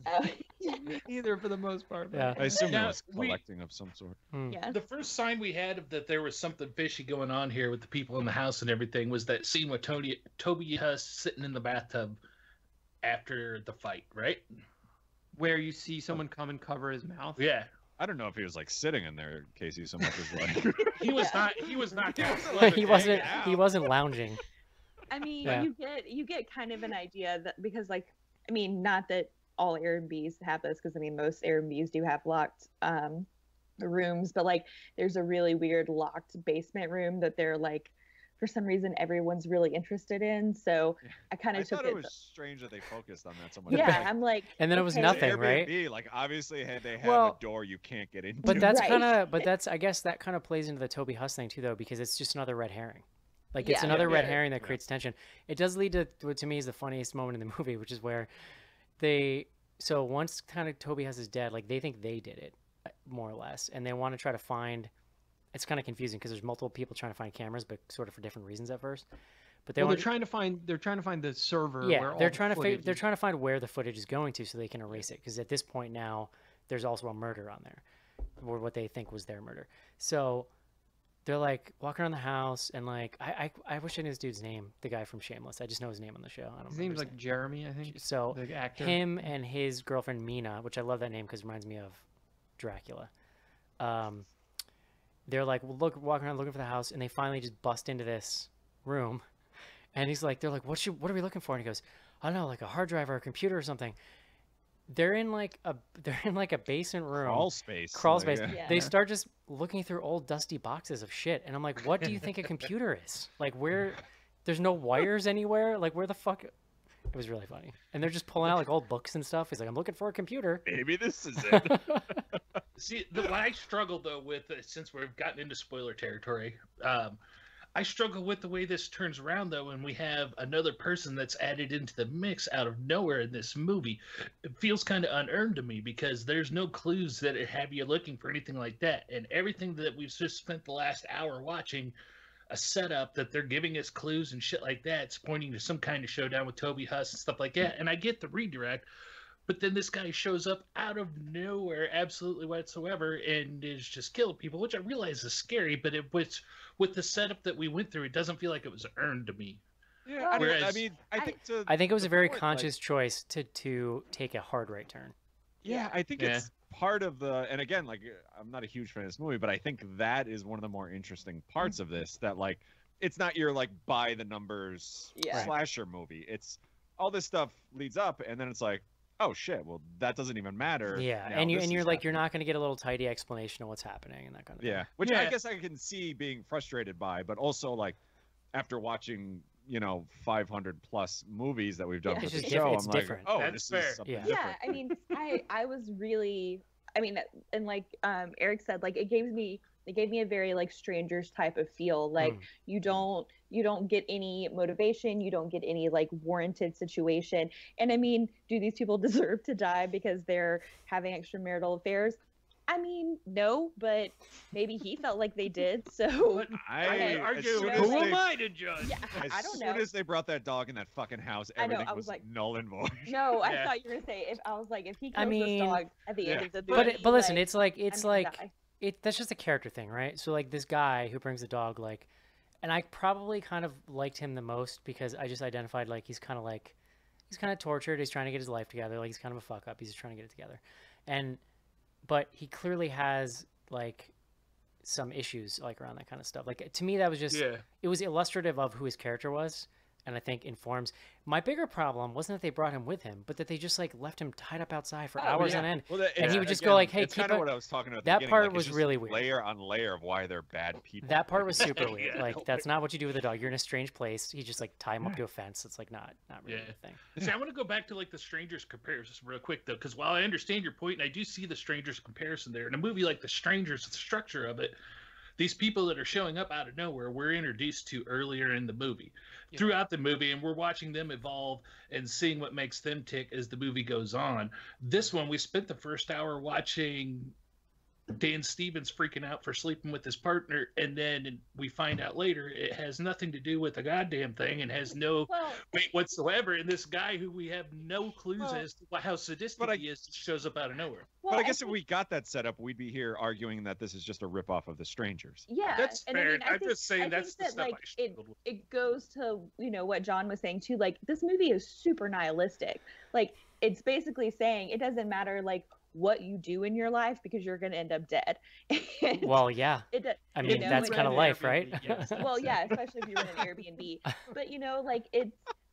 Uh, Either for the most part. Yeah. I assume Now, it was we- collecting of some sort. yes. The first sign we had of that there was something fishy going on here with the people in the house and everything was that scene with Toby Huss sitting in the bathtub after the fight, right? Where you see someone come and cover his mouth. Yeah. I don't know if he was like sitting in there, Casey, so much as like. He was not. He was not. he wasn't. He wasn't lounging. I mean, Yeah. you get kind of an idea that because like I mean, not that all Airbnbs have this because I mean most Airbnbs do have locked rooms, but like there's a really weird locked basement room that they're like for some reason everyone's really interested in. So I kind I of took thought it. it was strange that they focused on that so much. Yeah, Like, I'm like. And then it was okay, nothing, right? Airbnb, like obviously they have Well, a door you can't get into. But that's Right. kind of. But that's. I guess that kind of plays into the Toby Huss thing too, though, because it's just another red herring. Like it's Yeah. another red Yeah. herring that creates tension. It does lead to what to me is the funniest moment in the movie, which is where they. So once kind of Toby Huss is dead, like they think they did it, more or less, and they want to try to find. It's kind of confusing because there's multiple people trying to find cameras, but sort of for different reasons at first. But they Well, they're want, trying to find. They're trying to find the server. yeah, where all they're the trying to footage they're is. trying to find where the footage is going to so they can erase it. Because at this point now, there's also a murder on there, or what they think was their murder. So they're like walking around the house and like I wish I knew this dude's name, the guy from Shameless. I just know his name on the show. I don't His remember name's like Jeremy, I think. so The actor. him and his girlfriend Mina, which I love that name because it reminds me of Dracula. They're like walking around looking for the house, and they finally just bust into this room, and he's like, they're like, what are we looking for? And he goes, I don't know, like a hard drive or a computer or something. They're in like a basement room. Crawl space. Crawl like, space. yeah. Yeah. They start just looking through old dusty boxes of shit, and I'm like, what do you think a computer is? Like where? There's no wires anywhere. Like where the fuck? It was really funny. And they're just pulling out like old books and stuff. He's like, I'm looking for a computer. Maybe this is it. See, what I struggle though with, since we've gotten into spoiler territory, I struggle with the way this turns around though, when we have another person that's added into the mix out of nowhere in this movie. It feels kind of unearned to me because there's no clues that have you looking for anything like that, and everything that we've just spent the last hour watching. A setup that they're giving us clues and shit like that. It's pointing to some kind of showdown with Toby Huss and stuff like that. And I get the redirect, but then this guy shows up out of nowhere, absolutely whatsoever, and is just killing people, which I realize is scary. But it was with the setup that we went through, it doesn't feel like it was earned to me. Yeah, I Whereas- mean, I think I think it was a very point, conscious choice to take a hard right turn. Yeah, I think it's part of the, and again, like I'm not a huge fan of this movie, but I think that is one of the more interesting parts of this. That like, it's not your like by the numbers Yeah. slasher movie. It's all this stuff leads up, and then it's like, oh shit, well that doesn't even matter. Yeah, now and this you're is like you're happening. not going to get a little tidy explanation of what's happening and that kind of thing. Yeah, which I Yeah. guess I can see being frustrated by, but also like after watching 500 plus movies that we've done Yeah. for It's the just show, it's I'm like, different. oh, That's this fair. is something Yeah. different. Yeah, I mean, I was really, I mean, and like Eric said, like it gave me a very like strangers type of feel. Like Mm. you don't get any motivation, you don't get any like warranted situation. And I mean, do these people deserve to die because they're having extramarital affairs? I mean, no, but maybe he felt like they did. So But I argue, as soon as who they- am I to judge? yeah, As I don't soon know. as they brought that dog in that fucking house, I know, everything I was was like- null and void. No, I Yeah. thought you were gonna say if I was like if he I kills mean, this dog at the end yeah. of the But movie, but listen, like, it's like I'm gonna die. that's just a character thing, right? So like this guy who brings the dog, like, and I probably kind of liked him the most because I just identified like he's kind of tortured. He's trying to get his life together. Like he's kind of a fuck up. He's just trying to get it together, but he clearly has like some issues like around that kind of stuff. Like to me, that was just it was illustrative of who his character was, and I think informs. My bigger problem wasn't that they brought him with him, but that they just like left him tied up outside for hours on end. Well, And he would just go like, "Hey, it's keep kind of it-" what I was talking about. At the That beginning, part like, it's was just really weird. Layer on layer of why they're bad people. That part Like, was super weird. Yeah. Like that's not what you do with a dog. You're in a strange place. You just like tie him up to a fence. It's like not really Yeah. a thing. See, I want to go back to like the Strangers comparison real quick though, because while I understand your point, and I do see the Strangers comparison there, in a movie like The Strangers, the structure of it, these people that are showing up out of nowhere, we're introduced to earlier in the movie, throughout the movie, and we're watching them evolve and seeing what makes them tick as the movie goes on. This one, we spent the first hour watching Dan Stevens freaking out for sleeping with his partner, and then we find out later it has nothing to do with the goddamn thing and has no weight whatsoever. And this guy who we have no clues as to how sadistic he is shows up out of nowhere. Well, but I guess if we got that set up, we'd be here arguing that this is just a ripoff of The Strangers. Yeah, that's and fair. I mean, I'm just saying that's the stuff like, I struggled with. it goes to what John was saying too. Like, this movie is super nihilistic. Like, it's basically saying it doesn't matter like what you do in your life because you're going to end up dead. Well, yeah. I mean, that's kind of life, right? Well, yeah, especially if you run an Airbnb. But like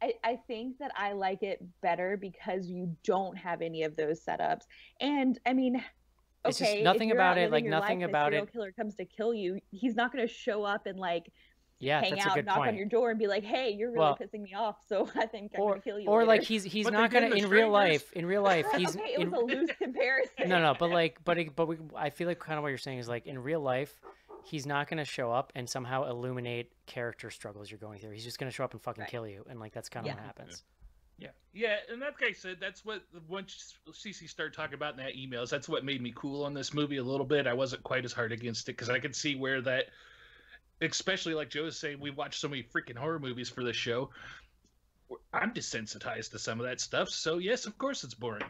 I think that I like it better because you don't have any of those setups. And I mean, it's just nothing about it, like nothing about it. If a serial killer comes to kill you, he's not going to show up and like hang that's out, a good knock point. on your door and be like, "Hey, you're really pissing me off, so I think I'm gonna kill you." Or later. like he's not gonna in real life. In real life, he's okay. It was a loose comparison. No, but I feel like kind of what you're saying is like in real life, he's not gonna show up and somehow illuminate character struggles you're going through. He's just gonna show up and fucking kill you, and like that's kind of what happens. Yeah, and that guy said that's what once Cece started talking about in that emails, that's what made me cool on this movie a little bit. I wasn't quite as hard against it because I could see where that, especially like Joe was saying, we watched so many freaking horror movies for this show. I'm desensitized to some of that stuff, so yes, of course it's boring.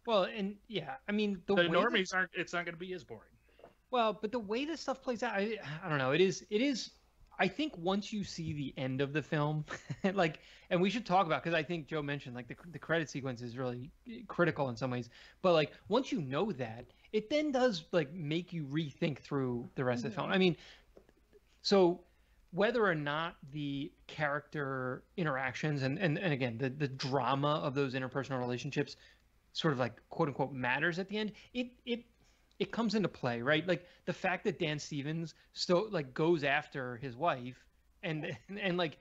Well, and yeah, I mean the normies aren't. It's not going to be as boring. Well, but the way this stuff plays out, I don't know. It is. I think once you see the end of the film, like, and we should talk about, because I think Joe mentioned like the credit sequence is really critical in some ways. But like once you know that, it then does like make you rethink through the rest of the film. I mean, so whether or not the character interactions and again the drama of those interpersonal relationships sort of like quote unquote matters at the end, it comes into play, right? Like the fact that Dan Stevens still like goes after his wife and like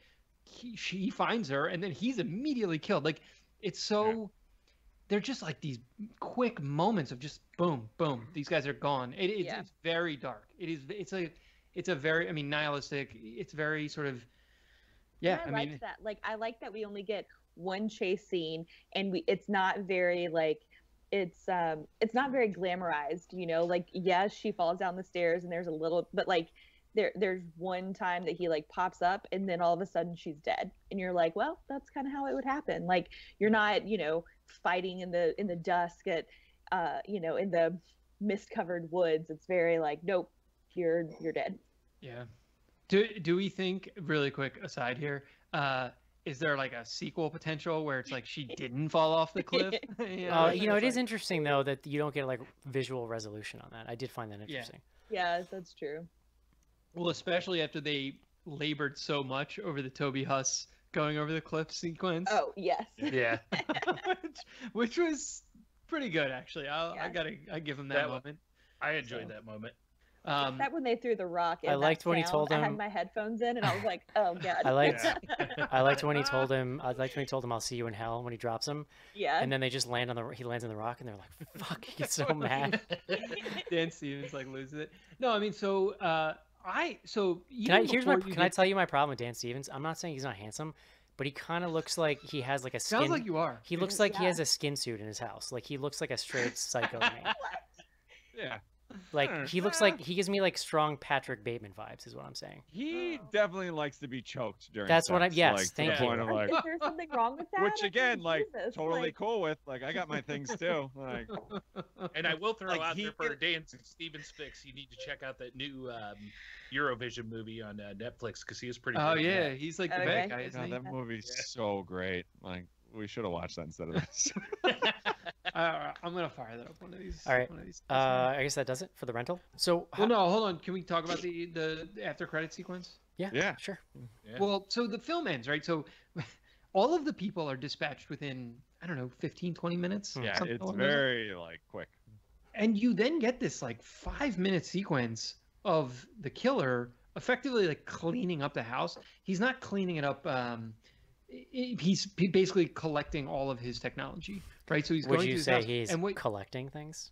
she finds her and then he's immediately killed. Like it's so they're just like these quick moments of just boom, boom. These guys are gone. It's very dark. It's a very, nihilistic. It's very sort of, I like that. Like I like that we only get one chase scene and it's not very like, it's not very glamorized, like, yes, she falls down the stairs and there's a little, but like there's one time that he like pops up and then all of a sudden she's dead. And you're like, well, that's kind of how it would happen. Like you're not, fighting in the dusk at, in the mist covered woods. It's very like, nope, you're dead. Yeah. Do we think, really quick aside here, is there like a sequel potential where it's like she didn't fall off the cliff? It is interesting though that you don't get like visual resolution on that. I did find that interesting. Yeah, that's true. Well, especially after they labored so much over the Toby Huss going over the cliff sequence. Oh, yes. Yeah. which was pretty good, actually. I give him that moment. I enjoyed that moment. That when they threw the rock. I liked when he told him. I had my headphones in, and I was like, "Oh god." I liked when he told him. "I'll see you in hell" when he drops him. Yeah. And then they just land on the. He lands on the rock, and they're like, "Fuck!" He gets so mad. Dan Stevens like loses it. No, I mean, so Can I tell you my problem with Dan Stevens? I'm not saying he's not handsome, but he kind of looks like he has like a skin. Sounds like you are. He looks like he has a skin suit in his house. Like he looks like a straight psycho to me. Yeah. Like he looks like he gives me like strong Patrick Bateman vibes is what I'm saying. He definitely likes to be choked during That's sex, what I'm yes, like, thank you. Like, is there something wrong with that? Which again, like Jesus, totally cool with. Like I got my things too. Like and I will throw like, out there for Dan Stevens fix, you need to check out that new Eurovision movie on Netflix because he is pretty Oh good. yeah, he's like the bad guy, isn't he? That movie's so great. Like we should have watched that instead of this. I'm gonna fire that up one of these. All right. I guess that does it for the rental. So well, no, hold on. Can we talk about the after credit sequence? Yeah, sure. Yeah. Well, so the film ends, right? So all of the people are dispatched within, I don't know, 15, 20 minutes. Yeah, it's very like quick. And you then get this like 5-minute sequence of the killer effectively like cleaning up the house. He's not cleaning it up. He's basically collecting all of his technology, right? So he's Would going you to his say house, he's and collecting things?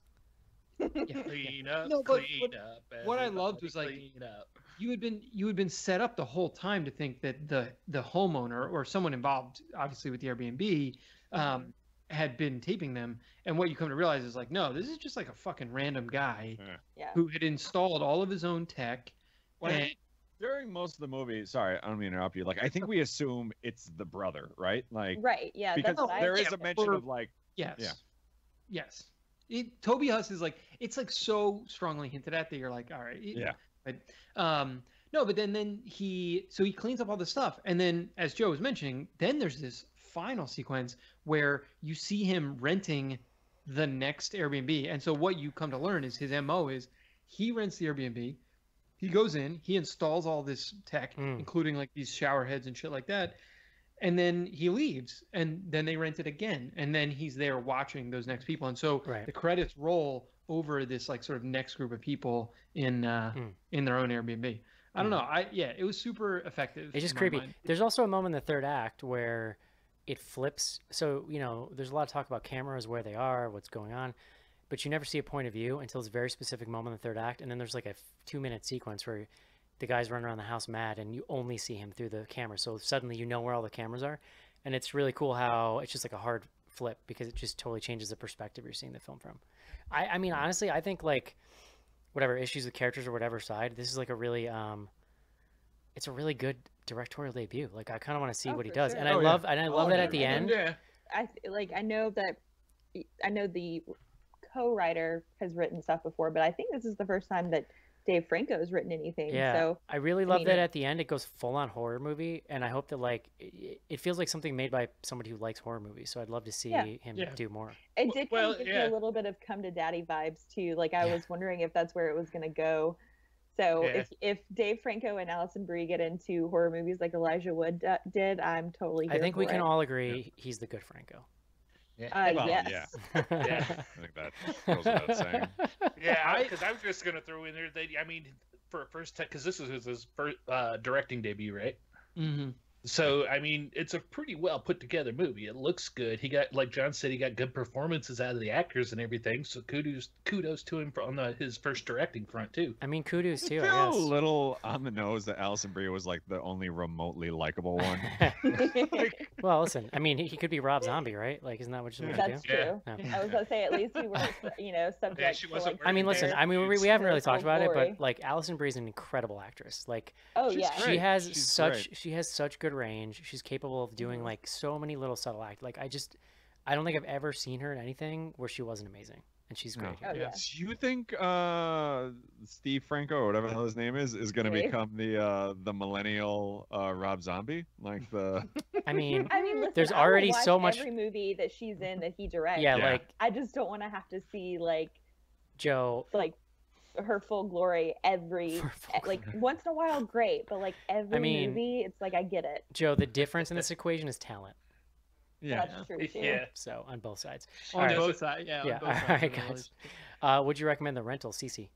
Yeah. Clean up, No, but clean up. what I loved was like clean up. you had been set up the whole time to think that the homeowner or someone involved, obviously with the Airbnb, had been taping them. And what you come to realize is like, no, this is just like a fucking random guy Yeah. who had installed all of his own tech. Well, and- during most of the movie, sorry, I don't mean to interrupt you. Like, I think we assume it's the brother, right? Like, Right. Yeah. because That's what there I is a mention of like, Yes. Yeah. Yes. Toby Huss is like, it's like so strongly hinted at that you're like, all right. Yeah. But, no, but then he cleans up all this stuff. And then, as Joe was mentioning, then there's this final sequence where you see him renting the next Airbnb. And so what you come to learn is his MO is he rents the Airbnb. He goes in, he installs all this tech, including like these shower heads and shit like that. And then he leaves, and then they rent it again. And then he's there watching those next people. And so the credits roll over this like sort of next group of people in their own Airbnb. I don't know. It was super effective. It's just in my creepy. mind. There's also a moment in the third act where it flips. So, you know, there's a lot of talk about cameras, where they are, what's going on, but you never see a point of view until it's a very specific moment in the third act. And then there's like a 2-minute sequence where the guy's running around the house mad and you only see him through the camera. So suddenly you know where all the cameras are. And it's really cool how it's just like a hard flip because it just totally changes the perspective you're seeing the film from. I mean, honestly, I think like whatever issues with characters or whatever side, this is like a really, it's a really good directorial debut. Like I kind of want to see what he does. sure. And I love that at the end. Yeah. I know the co-writer has written stuff before, but I think this is the first time that Dave Franco has written anything. Yeah, So I really love that at the end it goes full on horror movie, and I hope that like it feels like something made by somebody who likes horror movies. So I'd love to see him do more. it did Well, give me yeah. a little bit of Come to Daddy vibes too. Like I was wondering if that's where it was going to go. So Yeah. if Dave Franco and Alison Brie get into horror movies like Elijah Wood did, I'm totally here I think we for can it. all agree he's the good Franco. well, yes. yeah. I think that goes without saying. Yeah, because I was just gonna throw in there that I mean, for first because this is his first directing debut, right? Mm-hmm. So I mean, it's a pretty well put together movie. It looks good. He got, like John said, he got good performances out of the actors and everything. So kudos to him on his first directing front too. I mean, kudos too. I I feel guess. a little on the nose that Alison Brie was like the only remotely likable one. Well, listen. I mean, he could be Rob Zombie, right? Like, isn't that what you're That's do? true. Yeah. I was gonna say at least we weren't, subject she to wasn't like. I mean, listen. There, I mean, it's we haven't really talked about it, glory. but like, Alison Brie's an incredible actress. Like, Oh She's yeah. she great. has She's such great. good range. She's capable of doing like so many little subtle acts. Like, I don't think I've ever seen her in anything where she wasn't amazing, and she's great. Oh here. yeah. Do you think Steve Franco or whatever the hell his name is going to Dave? become the millennial Rob Zombie? Like the I mean, Listen, there's I will already watch so much. every movie that she's in that he directs. Yeah, Yeah. like I just don't want to have to see like Joe. her full glory every For full like once in a while, great, but like every mean- movie, it's like I get it. Joe, the difference in this equation is talent. yeah. That's true too. Yeah. So on both sides. On All right. both sides, yeah. Yeah. On both All sides right, of the guys. relationship. Would you recommend the rental, Cece?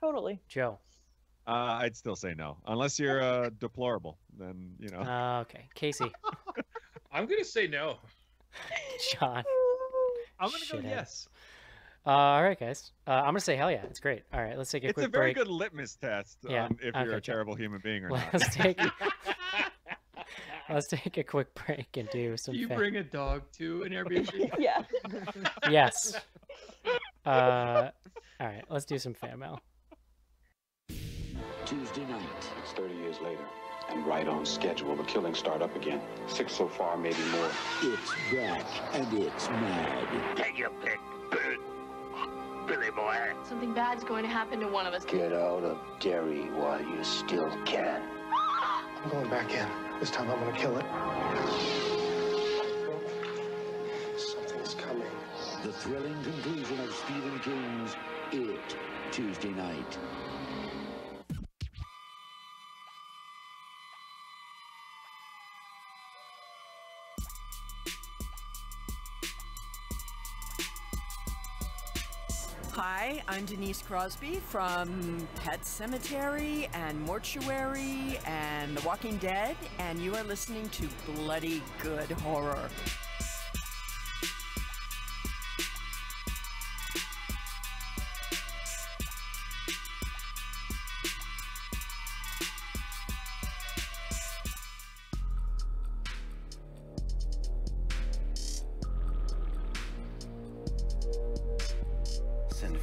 Totally. Joe. I'd still say no, unless you're deplorable. Then you know. Okay. Casey. I'm gonna say no. John. I'm gonna go Shithead. yes. All right, guys. I'm gonna say hell yeah. It's great. All right, let's take a It's quick a very break. good litmus test Yeah, on if okay, you're a Joe. terrible human being or not. Let's take a quick break and do some. Do you fan- bring a dog to an Airbnb? Yeah. Yes. All right, let's do some fan mail. Tuesday night. It's 30 years later, and right on schedule. The killings start up again. 6 so far, maybe more. It's back and it's mad. Take your pick, Billy boy. Something bad's going to happen to one of us. Get out of Derry while you still can. I'm going back in. This time I'm gonna kill it. Something's coming. The thrilling conclusion of Stephen King's It, Tuesday night. Hi, I'm Denise Crosby from Pet Cemetery and Mortuary and The Walking Dead, and you are listening to Bloody Good Horror.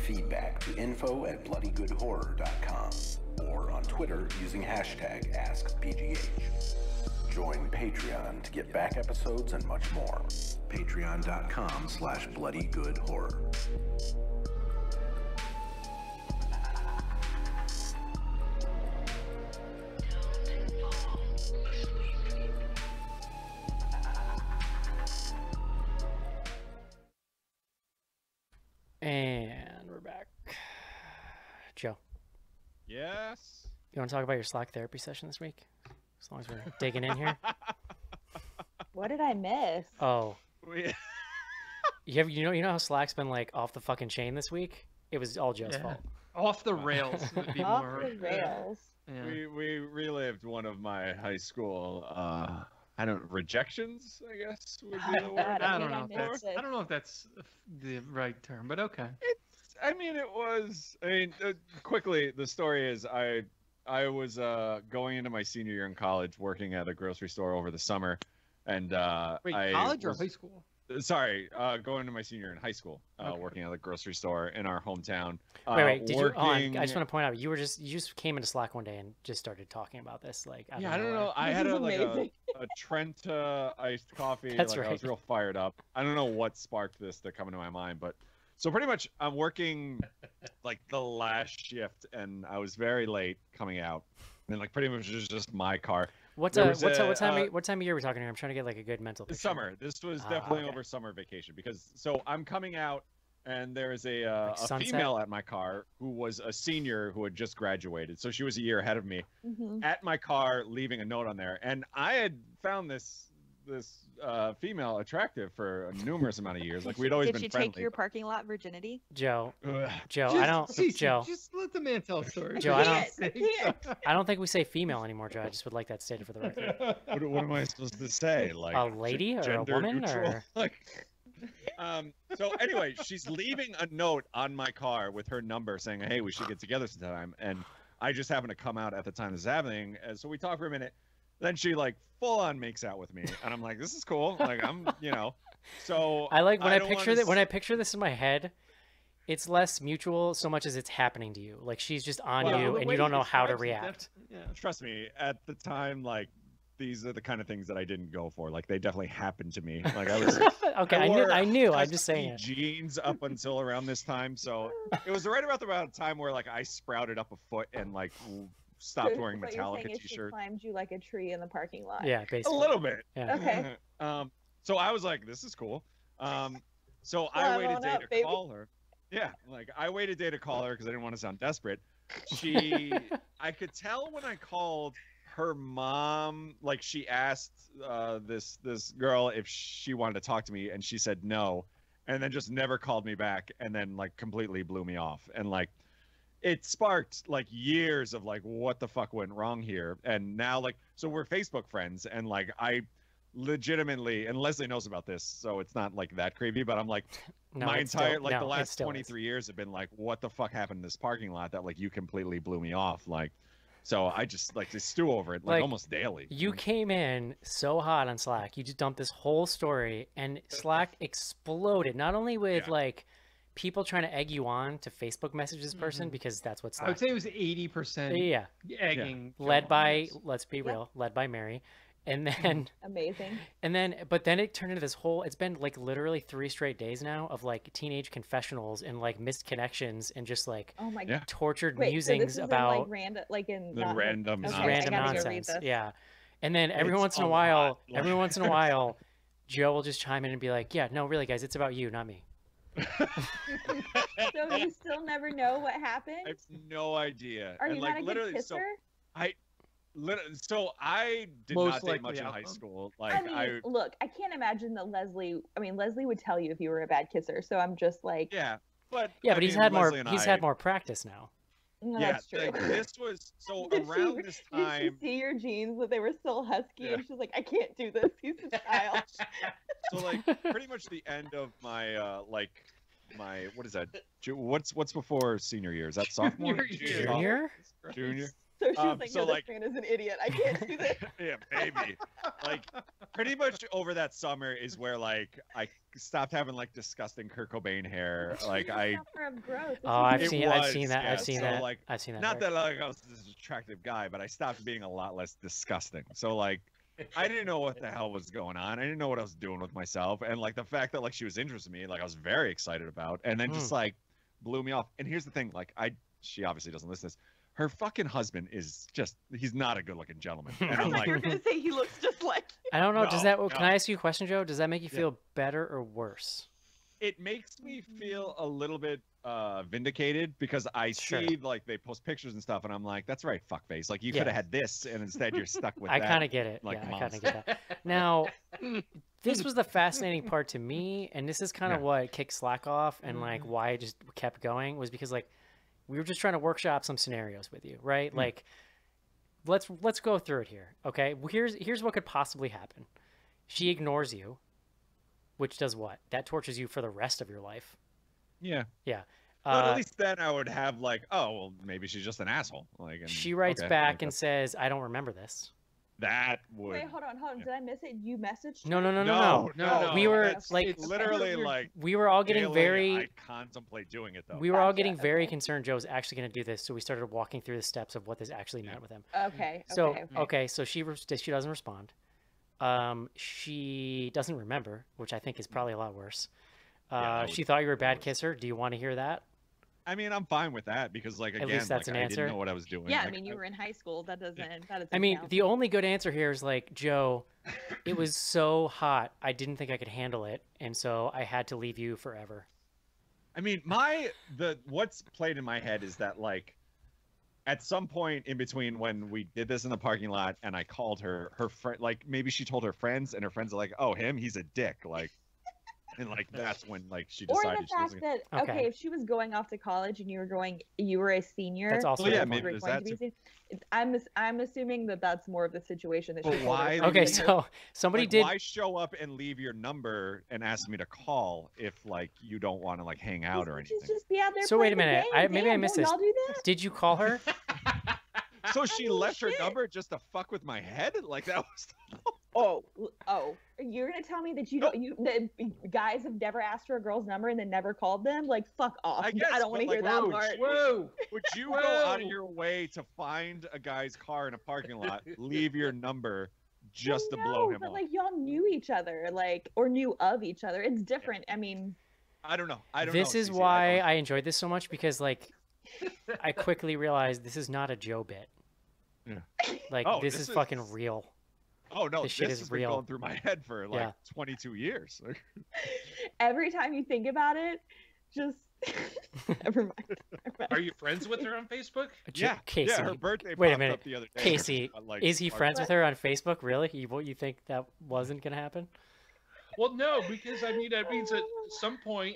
feedback to info@bloodygoodhorror.com or on Twitter using hashtag AskBGH. Join Patreon to get back episodes and much more. Patreon.com/bloodygoodhorror. And we're back. Joe. Yes. You want to talk about your Slack therapy session this week? As long as we're digging in here. What did I miss? Oh. You know how Slack's been like off the fucking chain this week? It was all Joe's fault. Off the rails would be Off more. the rails. Yeah. We relived one of my high school rejections, I guess would be the word. I don't know if that's the right term, but okay. Quickly, the story is I was going into my senior year in college, working at a grocery store over the summer, and college or high school? Sorry, going to my senior year in high school, working at a grocery store in our hometown. Wait, did you? I just want to point out, you just came into Slack one day and just started talking about this, like. I don't know. I had a Trent iced coffee. That's right. I was real fired up. I don't know what sparked this to come into my mind, but so pretty much I'm working like the last shift, and I was very late coming out, and like pretty much it was just my car. What time of year are we talking here? I'm trying to get like a good mental picture. Summer. This was definitely over summer vacation because I'm coming out and there is a female at my car who was a senior who had just graduated. So she was a year ahead of me at my car, leaving a note on there. And I had found this female attractive for a numerous amount of years. Like we'd always been friendly. Did she take your parking lot virginity? Joe, Joe, just let the man tell a story. Joe, I don't think we say female anymore, Joe. I just would like that stated for the record. What am I supposed to say? Like a lady or a woman neutral? or like? So anyway, she's leaving a note on my car with her number saying, "Hey, we should get together sometime." And I just happened to come out at the time this is happening, and so we talk for a minute. Then she like full on makes out with me, and I'm like, "This is cool." Like I'm, So I like when I picture that. When I picture this in my head, it's less mutual so much as it's happening to you. Like she's just on you, and you don't know how to react. Trust me, at the time, like these are the kind of things that I didn't go for. Like they definitely happened to me. Like I was okay. I knew. I'm just saying it. Jeans up until around this time, so it was right about the time where like I sprouted up a foot and like stopped wearing Metallica t-shirts. She climbed you like a tree in the parking lot. Yeah, basically. A little bit. Yeah. Okay. So I was like, this is cool. So I waited a day to call her. Yeah, like I waited a day to call her because I didn't want to sound desperate. I could tell when I called her mom, like she asked this girl if she wanted to talk to me, and she said no, and then just never called me back, and then like completely blew me off, and like it sparked like years of like what the fuck went wrong here. And now like so we're Facebook friends, and like I legitimately, and Leslie knows about this, so it's not like that creepy, but I'm like the last 23 years have been like, what the fuck happened in this parking lot that like you completely blew me off. Like so I just like to stew over it like almost daily. You came in so hot on Slack, you just dumped this whole story, and Slack exploded, not only with like people trying to egg you on to Facebook message this person, because that's what's I would say it was 80% egging. Led by, let's be real, led by Mary. And then amazing. But then it turned into this whole, it's been like literally 3 straight days now of like teenage confessionals and like missed connections and just like tortured musings so this about random nonsense. Yeah. And then every once in a while, Joe will just chime in and be like, yeah, no, really guys, it's about you, not me. So you still never know what happened? I have no idea. Are you not a good kisser? So I did not date much in high school. Like look, I can't imagine that Leslie would tell you if you were a bad kisser. So I'm just like, but he's had more practice now. No, that's true. This was so around this time. Did she see your jeans that they were still husky, and she's like, I can't do this. He's a child. So like pretty much the end of my what is that? What's before senior year? Is that sophomore? Junior? Junior. So she was like, so no, like, this man is an idiot. I can't do this. yeah, maybe. Like, pretty much over that summer is where like I stopped having like disgusting Kurt Cobain hair. Like Summer of growth. Oh, I've It seen was, that. yeah. I've seen So, that. like, I've seen that. not that like I was this attractive guy, but I stopped being a lot less disgusting. So like, I didn't know what the hell was going on. I didn't know what I was doing with myself, and like the fact that like she was interested in me, like I was very excited about, and then just like blew me off. And here's the thing, like she obviously doesn't listen to this. Her fucking husband is he's not a good looking gentleman. And I'm like, you're gonna say he looks just like. I don't know. No, Does that? no. Can I ask you a question, Joe? Does that make you feel better or worse? it makes me feel a little bit vindicated because I see like they post pictures and stuff, and I'm like, that's right, fuckface. Like you could have had this, and instead you're stuck with I that. kind of get it. Like, yeah, I kind of get that. Now, this was the fascinating part to me, and this is kind of what kicked Slack off, and like why I just kept going was because like we were just trying to workshop some scenarios with you, right? Like let's go through it here, okay? Here's what could possibly happen. She ignores you, which does what? That tortures you for the rest of your life. Yeah. Yeah. But at least then I would have like, oh, well, maybe she's just an asshole. Like, and, she writes back and says, "I don't remember this." That would. Wait, hold on. Did I miss it? You messaged? No. We were like, literally like. We were all getting very. I contemplate doing it though. We were all getting very concerned. Joe was actually going to do this, so we started walking through the steps of what this actually meant with him. Okay. So she doesn't respond. She doesn't remember, which I think is probably a lot worse. She thought you were a bad kisser. Do you want to hear that? I mean, I'm fine with that because, like, again, least that's like, an I answer. didn't know what I was doing. Yeah, like, I mean, you were in high school. That doesn't. I mean, the only good answer here is like, Joe, it was so hot, I didn't think I could handle it, and so I had to leave you forever. I mean, what's played in my head is that like, at some point in between when we did this in the parking lot and I called her friend, like maybe she told her friends and her friends are like, oh, he's a dick, like. And like that's when like she decided. Or the fact that okay, if she was going off to college and you were a senior. That's also maybe is that I'm assuming that that's more of the situation that she. Why? Okay, so somebody did. Why show up and leave your number and ask me to call if like you don't want to like hang out or anything? Just be out there. So wait a minute, maybe I missed this. Y'all do that? Did you call her? So she left her number just to fuck with my head? Like that was. Oh! You're gonna tell me that that guys have never asked for a girl's number and then never called them? Like, fuck off! I don't want to hear that part. Whoa! Would you go out of your way to find a guy's car in a parking lot, leave your number just to blow him off? Like y'all knew each other, like or knew of each other. It's different. I mean, I don't know. This is why I enjoyed this so much because like I quickly realized this is not a Joe bit. Yeah. Like this is fucking real. Oh no, this shit is has real. been going through my head for like 22 years. Every time you think about it, just never mind. Are you friends with her on Facebook? Yeah, Casey. Yeah, her birthday. Wait a popped minute, up the other day. Casey. Like, is he friends with her on Facebook? Really? You think that wasn't gonna happen? Well, no, because I mean that means at some point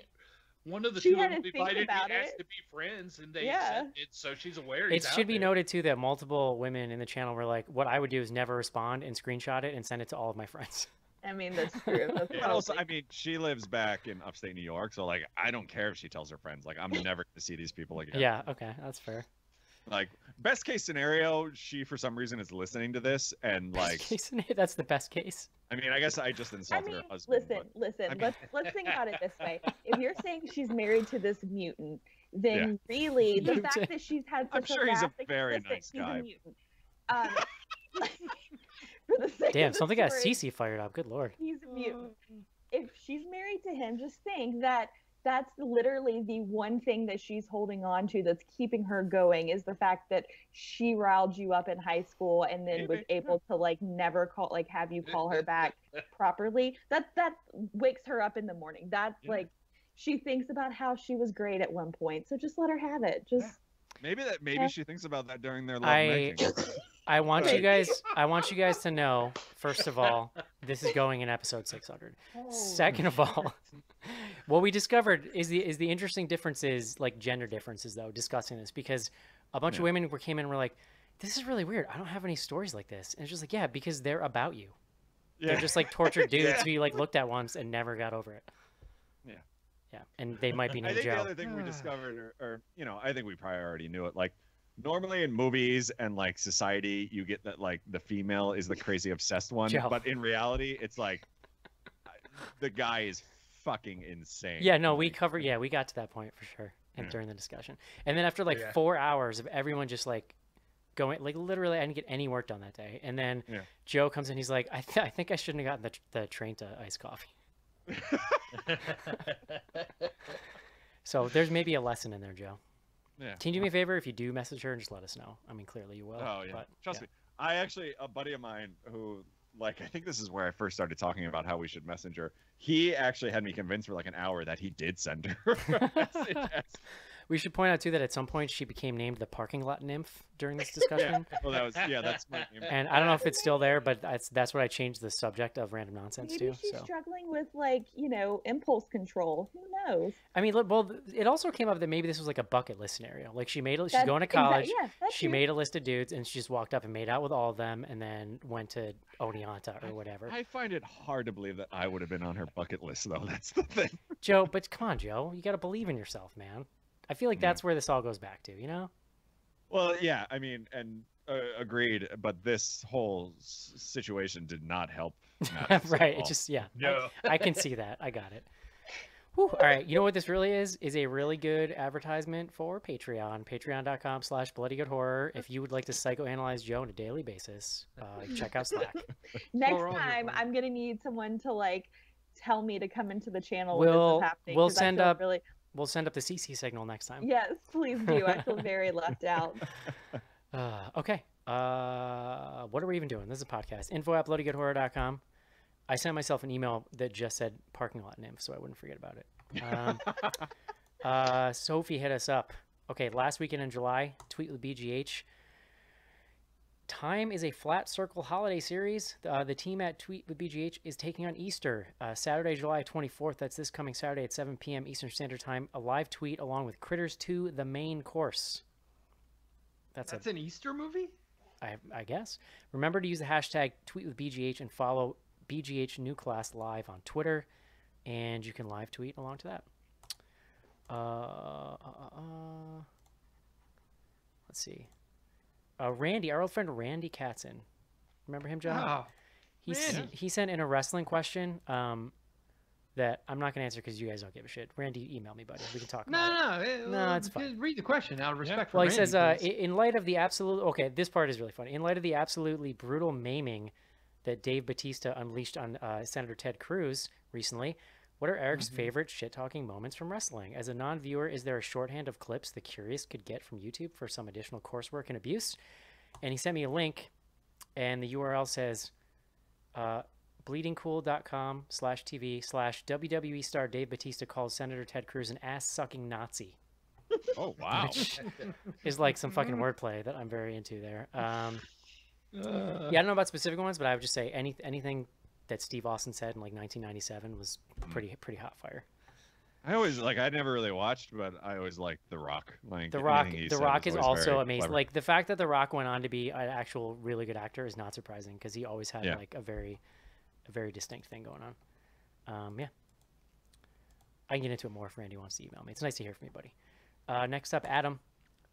one of the two of them invited me asked to be friends, and they accepted, so she's aware. It should be noted too that multiple women in the channel were like, "What I would do is never respond and screenshot it and send it to all of my friends." I mean, that's true. But also, I mean, she lives back in upstate New York, so like, I don't care if she tells her friends. Like, I'm never gonna see these people again. Yeah. Okay, that's fair. Like, best case scenario, she for some reason is listening to this, and like, that's the best case. I mean, I guess I just insulted her husband. Listen. I mean... Let's think about it this way. If you're saying she's married to this mutant, then really the fact that she's had such I'm sure he's a very nice He's guy. a mutant. For the sake Damn, of the something got story, Cece fired up. Good lord. He's a mutant. If she's married to him, just think that that's literally the one thing that she's holding on to that's keeping her going is the fact that she riled you up in high school and then was able to like never have you call her back properly. That wakes her up in the morning. That's like she thinks about how she was great at one point. So just let her have it. Just maybe she thinks about that during their love making. I want you guys to know, first of all, this is going in episode 600. Second of all, what we discovered is the interesting differences, like gender differences, though, discussing this, because a bunch of women came in and were like, this is really weird. I don't have any stories like this. And it's just like, yeah, because they're about you. They're just like tortured dudes who you like looked at once and never got over it. Yeah, and they might be named I think Joe. the other thing we discovered, or I think we probably already knew it, like, Normally in movies and like society, you get that like the female is the crazy obsessed one, Joe. but in reality, it's like the guy is fucking insane. Yeah, no, we covered. Yeah, we got to that point for sure, and during the discussion, and then after like 4 hours of everyone just like going, like literally, I didn't get any work done that day, and then Joe comes in, he's like, I think I shouldn't have gotten the train to iced coffee. So there's maybe a lesson in there, Joe. Yeah. Can you do me a favor if you do message her and just let us know? I mean, clearly you will. Oh yeah, but, trust me. I actually, a buddy of mine who, like, I think this is where I first started talking about how we should message her. He actually had me convinced for like an hour that he did send her a message. We should point out too that at some point she became named the parking lot nymph during this discussion. Well, that's my name. And I don't know if it's still there, but that's what I changed the subject of random nonsense Maybe to. she's struggling with like, impulse control. Who knows? I mean, well, it also came up that maybe this was like a bucket list scenario. Like she's going to college. She made a list of dudes and she just walked up and made out with all of them and then went to Oneonta or whatever. I find it hard to believe that I would have been on her bucket list though. That's the thing. Joe, but come on, Joe. You got to believe in yourself, man. I feel like that's where this all goes back to, Well, yeah, I mean, and agreed, but this whole situation did not help matters right. at all. It just, No. I can see that. I got it. Whew. All right. You know what this really is a really good advertisement for Patreon. Patreon.com/bloodygoodhorror. If you would like to psychoanalyze Joe on a daily basis, check out Slack. Next time, I'm going to need someone to like tell me to come into the channel when this is happening. We'll send up We'll send up the CC signal next time. Yes, please do. I feel very left out. Okay. What are we even doing? This is a podcast. info@bloodygoodhorror.com. I sent myself an email that just said parking lot nymph, so I wouldn't forget about it. Sophie hit us up. Okay, last weekend in July, tweet with BGH. Time is a flat circle holiday series. The team at Tweet with BGH is taking on Easter, Saturday, July 24th. That's this coming Saturday at 7 p.m. Eastern Standard Time. A live tweet along with Critters 2, the main course. That's an Easter movie? I guess. Remember to use the hashtag Tweet with BGH and follow BGH New Class Live on Twitter, and you can live tweet along to that. Let's see. Randy, our old friend Randy Katzen. Remember him, John? Oh, he sent in a wrestling question that I'm not going to answer because you guys don't give a shit. Randy, email me, buddy. We can talk about it. No, it's fine. Read the question out of respect for Well, Randy. he says, in light of the absolute... Okay, this part is really funny. In light of the absolutely brutal maiming that Dave Bautista unleashed on Senator Ted Cruz recently, what are Eric's favorite shit-talking moments from wrestling? As a non-viewer, is there a shorthand of clips the curious could get from YouTube for some additional coursework and abuse? And he sent me a link, and the URL says bleedingcool.com/TV/WWE star Dave Bautista calls Senator Ted Cruz an ass-sucking Nazi. Oh, wow. Which is like some fucking wordplay that I'm very into there. Yeah, I don't know about specific ones, but I would just say anything that Steve Austin said in like 1997 was pretty hot fire. I never really watched, but I always liked The Rock. Like The Rock is also amazing. Clever. Like the fact that The Rock went on to be an actual really good actor is not surprising because he always had like a very distinct thing going on. Yeah, I can get into it more if Randy wants to email me. It's nice to hear from you, buddy. Next up, Adam.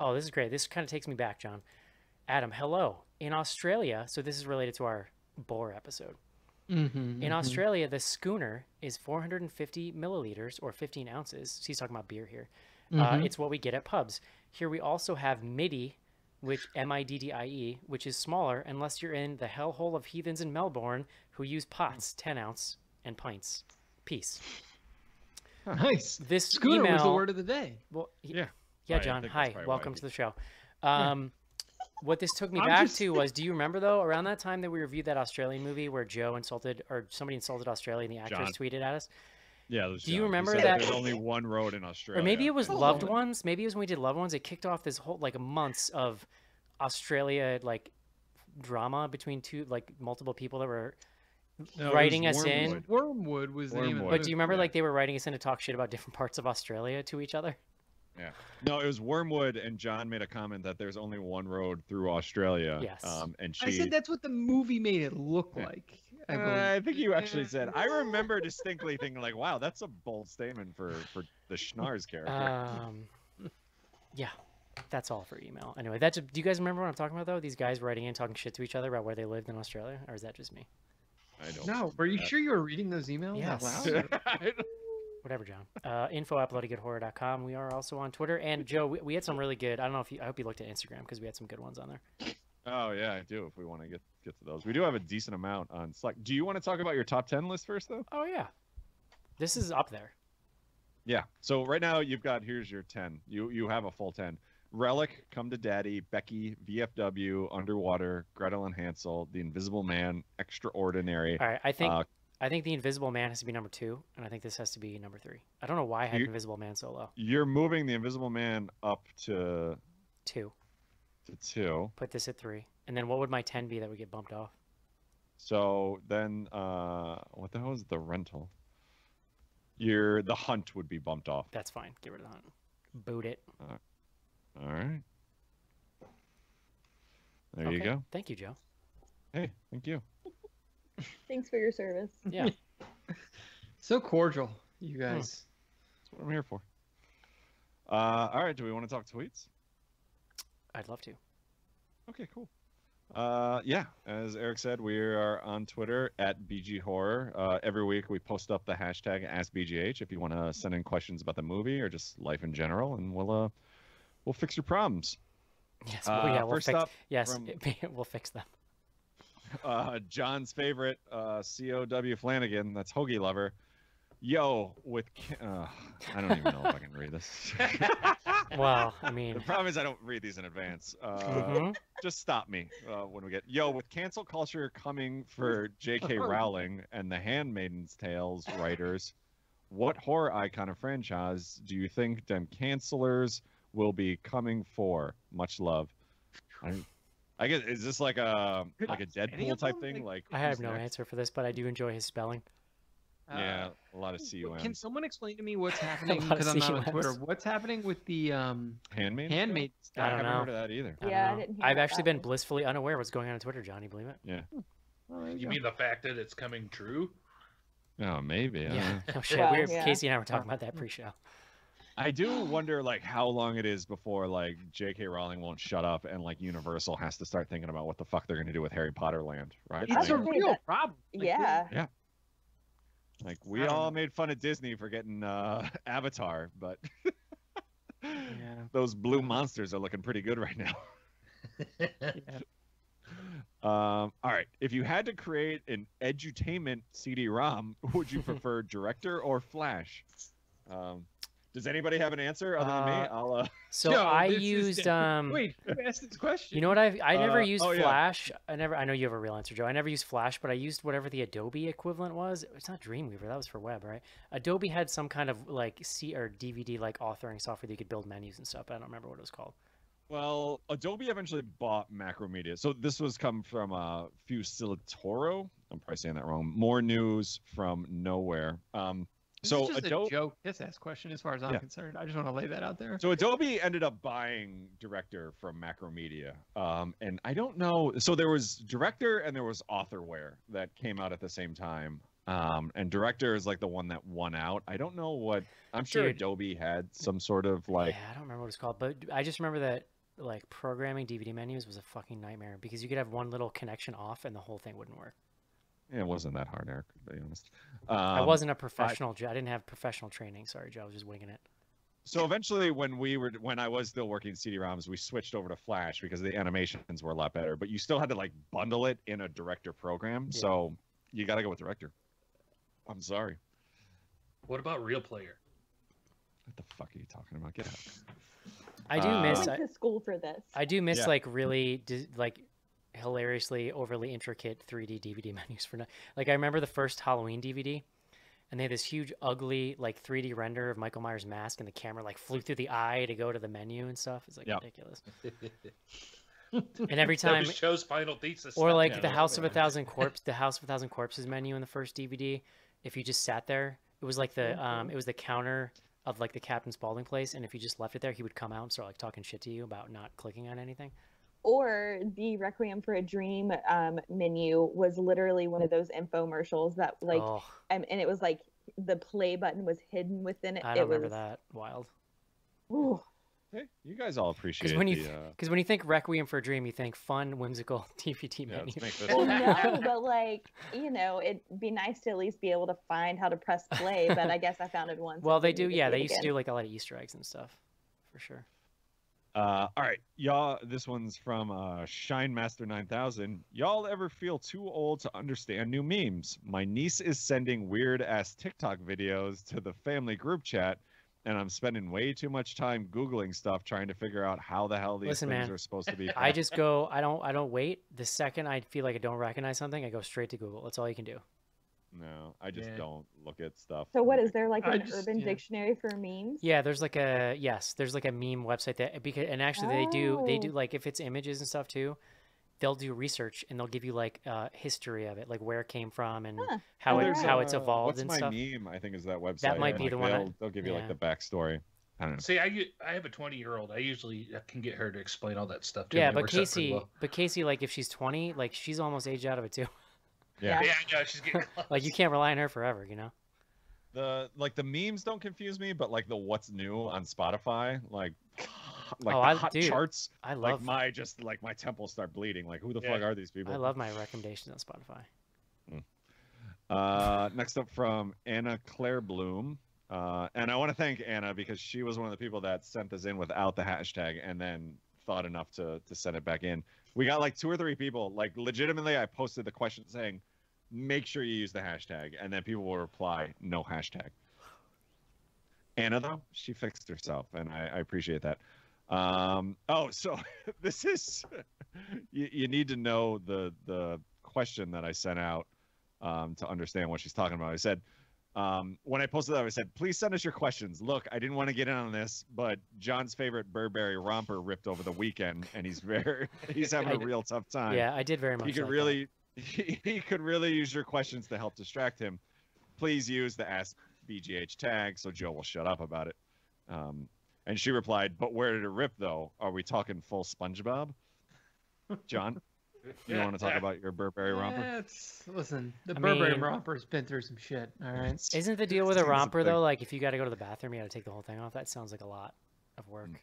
Oh, this is great. This kind of takes me back, John. Adam, hello. In Australia, so this is related to our Boar episode. In Australia, the schooner is 450 milliliters or 15 ounces. So he's talking about beer here. It's what we get at pubs. Here we also have MIDI, which MIDDIE, which is smaller unless you're in the hellhole of heathens in Melbourne who use pots, 10 ounce, and pints. Peace. Nice. This schooner email, was the word of the day. Well, yeah, John. Hi, welcome to the show. What this took me back to was, do you remember though, around that time that we reviewed that Australian movie where Joe insulted, or somebody insulted Australia and the actress tweeted at us? Yeah. Do you remember that? that? There's only one road in Australia. Or maybe it was Loved Ones. Maybe it was when we did Loved Ones. It kicked off this whole like months of Australia like drama between multiple people that were writing us in. Wormwood was the name of it. But do you remember like they were writing us in to talk shit about different parts of Australia to each other? Yeah. No, it was Wormwood, and John made a comment that there's only one road through Australia. Yes. And I said that's what the movie made it look like. I think you actually said. I remember distinctly thinking like, "Wow, that's a bold statement for the Schnars character." Yeah. That's all for email. Anyway, do you guys remember what I'm talking about, though? These guys writing in, talking shit to each other about where they lived in Australia? Or is that just me? I don't. No, were you sure you were reading those emails out Yes. loud? Whatever, John. info@bloodygoodhorror.com. We are also on Twitter. And Joe, we had some really good. I don't know if I hope you looked at Instagram because we had some good ones on there. Oh yeah, I do. If we want to get to those, we do have a decent amount on Slack. Do you want to talk about your top 10 list first, though? Oh yeah, this is up there. Yeah. So right now here's your 10. You have a full 10. Relic, Come to Daddy, Becky, VFW, Underwater, Gretel and Hansel, The Invisible Man, Extraordinary. All right, I think The Invisible Man has to be number 2, and I think this has to be number 3. I don't know why I had Invisible Man so low. You're moving The Invisible Man up to 2. To 2. Put this at 3, and then what would my 10 be that would get bumped off? So then, what the hell is The Rental? The Hunt would be bumped off. That's fine. Get rid of The Hunt. Boot it. All right. There you go. Thank you, Joe. Hey, thank you. Thanks for your service. Yeah. So cordial, you guys. That's what I'm here for. All right. Do we want to talk tweets? I'd love to. Okay, cool. Yeah, as Eric said, we are on Twitter at BG Horror. Every week we post up the hashtag AskBGH if you want to send in questions about the movie or just life in general, and we'll fix your problems. Yes, we'll first fix. up Yes, we'll fix them. John's favorite, COW Flanagan, that's Hoagie Lover. Yo, I don't even know if I can read this. Well, I mean, the problem is I don't read these in advance. Just stop me when we get with cancel culture coming for J.K. Rowling and the Handmaid's Tales writers. What horror icon or franchise do you think them cancelers will be coming for? Much love. I guess is this like a Deadpool type thing? Like I have no answer for this, but I do enjoy his spelling. Yeah, a lot of CUMs. Can someone explain to me what's happening? Because I'm not on Twitter. What's happening with the Handmaid? I don't know. Heard of that either. Yeah, I didn't hear I've about actually that been one. blissfully unaware of what's going on Twitter, Johnny. Believe it? Yeah. Well, You mean the fact that it's coming true? Oh, maybe. I don't know. No shit. Well, Weird. yeah. Casey and I were talking about that pre-show. I do wonder how long it is before J.K. Rowling won't shut up and Universal has to start thinking about what the fuck they're going to do with Harry Potter Land, right? It's a okay, real problem. Yeah. Yeah. We all made fun of Disney for getting Avatar, but those blue monsters are looking pretty good right now. All right. If you had to create an edutainment CD-ROM, would you prefer Director or Flash? Does anybody have an answer other than me? I'll. So No, I this is used Wait, who asked this question? You know what? I never used oh, yeah. Flash. I know you have a real answer, Joe. I never used Flash, but I used whatever the Adobe equivalent was. It's not Dreamweaver. That was for web, right? Adobe had some kind of C or DVD authoring software that you could build menus and stuff. But I don't remember what it was called. Well, Adobe eventually bought Macromedia. So this was come from Fusilitoro. I'm probably saying that wrong. More news from nowhere. This So is just Adobe, a joke. Just ask question as far as I'm concerned. I just want to lay that out there. so Adobe ended up buying Director from Macromedia, and I don't know. So there was Director and there was Authorware that came out at the same time, and Director is the one that won out. I don't know what. I'm sure Dude. Adobe had some sort of Yeah, I don't remember what it's called, but I just remember that programming DVD menus was a fucking nightmare because you could have one little connection off and the whole thing wouldn't work. Yeah, it wasn't that hard, Eric, to be honest. I wasn't a professional. I didn't have professional training. Sorry, Joe. I was just winging it. So eventually, when I was still working CD-ROMs, we switched over to Flash because the animations were a lot better. But you still had to bundle it in a Director program, so you got to go with Director. I'm sorry. What about Real Player? What the fuck are you talking about? Get out. I do miss. I went to school for this. I do miss really hilariously overly intricate 3D DVD menus for I remember the first Halloween DVD and they had this huge ugly 3D render of Michael Myers' mask and the camera flew through the eye to go to the menu and stuff. It's ridiculous. And every time That was Joe's final thesis. or the House of a Thousand Corpses menu in the first DVD, if you just sat there, it was it was the counter of the Captain Spaulding place, and if you just left it there, he would come out and start talking shit to you about not clicking on anything. Or the Requiem for a Dream menu was literally one of those infomercials that and it was the play button was hidden within it. I don't remember that. Wild. Ooh. Hey, you guys all appreciate because when you think Requiem for a Dream, you think fun, whimsical DVD menu. Well, no, but like, it'd be nice to at least be able to find how to press play. But I guess I found it once. Well, they do. Yeah, they used to do like a lot of Easter eggs and stuff, for sure. All right, y'all. This one's from Shine Master 9000. Y'all ever feel too old to understand new memes? My niece is sending weird ass TikTok videos to the family group chat, and I'm spending way too much time Googling stuff trying to figure out how the hell these things are supposed to be. I just go. I don't wait. The second I feel like I don't recognize something, I go straight to Google. That's all you can do. No, I just don't look at stuff. So what is there like an urban dictionary for memes? Yeah, there's like a meme website that actually they do like if it's images and stuff too, they'll do research and they'll give you like history of it, like where it came from and how it's evolved and stuff. What's my meme? I think is that website. That might be the one. They'll give you like the backstory. I don't know. See, I have a 20-year-old. I usually can get her to explain all that stuff to me. Yeah, but Casey, like if she's 20, like she's almost aged out of it too. Yeah, no, she's getting close. Like you can't rely on her forever, The memes don't confuse me, but like the what's new on Spotify, like the hot charts. I love my temples start bleeding. Like who the fuck are these people? I love my recommendations on Spotify. Next up from Anna Claire Bloom. And I want to thank Anna because she was one of the people that sent this in without the hashtag and then thought enough to send it back in. We got like 2 or 3 people, like legitimately I posted the question saying, make sure you use the hashtag. And then people will reply, no hashtag. Anna, though, she fixed herself, and I appreciate that. So this is, you need to know the question that I sent out to understand what she's talking about. I said, when I posted that, I said, please send us your questions. Look, I didn't want to get in on this, but John's favorite Burberry romper ripped over the weekend, and he's having a real tough time. Yeah, I did very much. He could really use your questions to help distract him. Please use the Ask BGH tag so Joe will shut up about it. And she replied, but where did it rip, though? Are we talking full SpongeBob? John? You want to talk about your Burberry romper? Listen, Burberry romper's been through some shit. All right. Isn't the deal with a romper though, like if you got to go to the bathroom, you got to take the whole thing off? That sounds like a lot of work.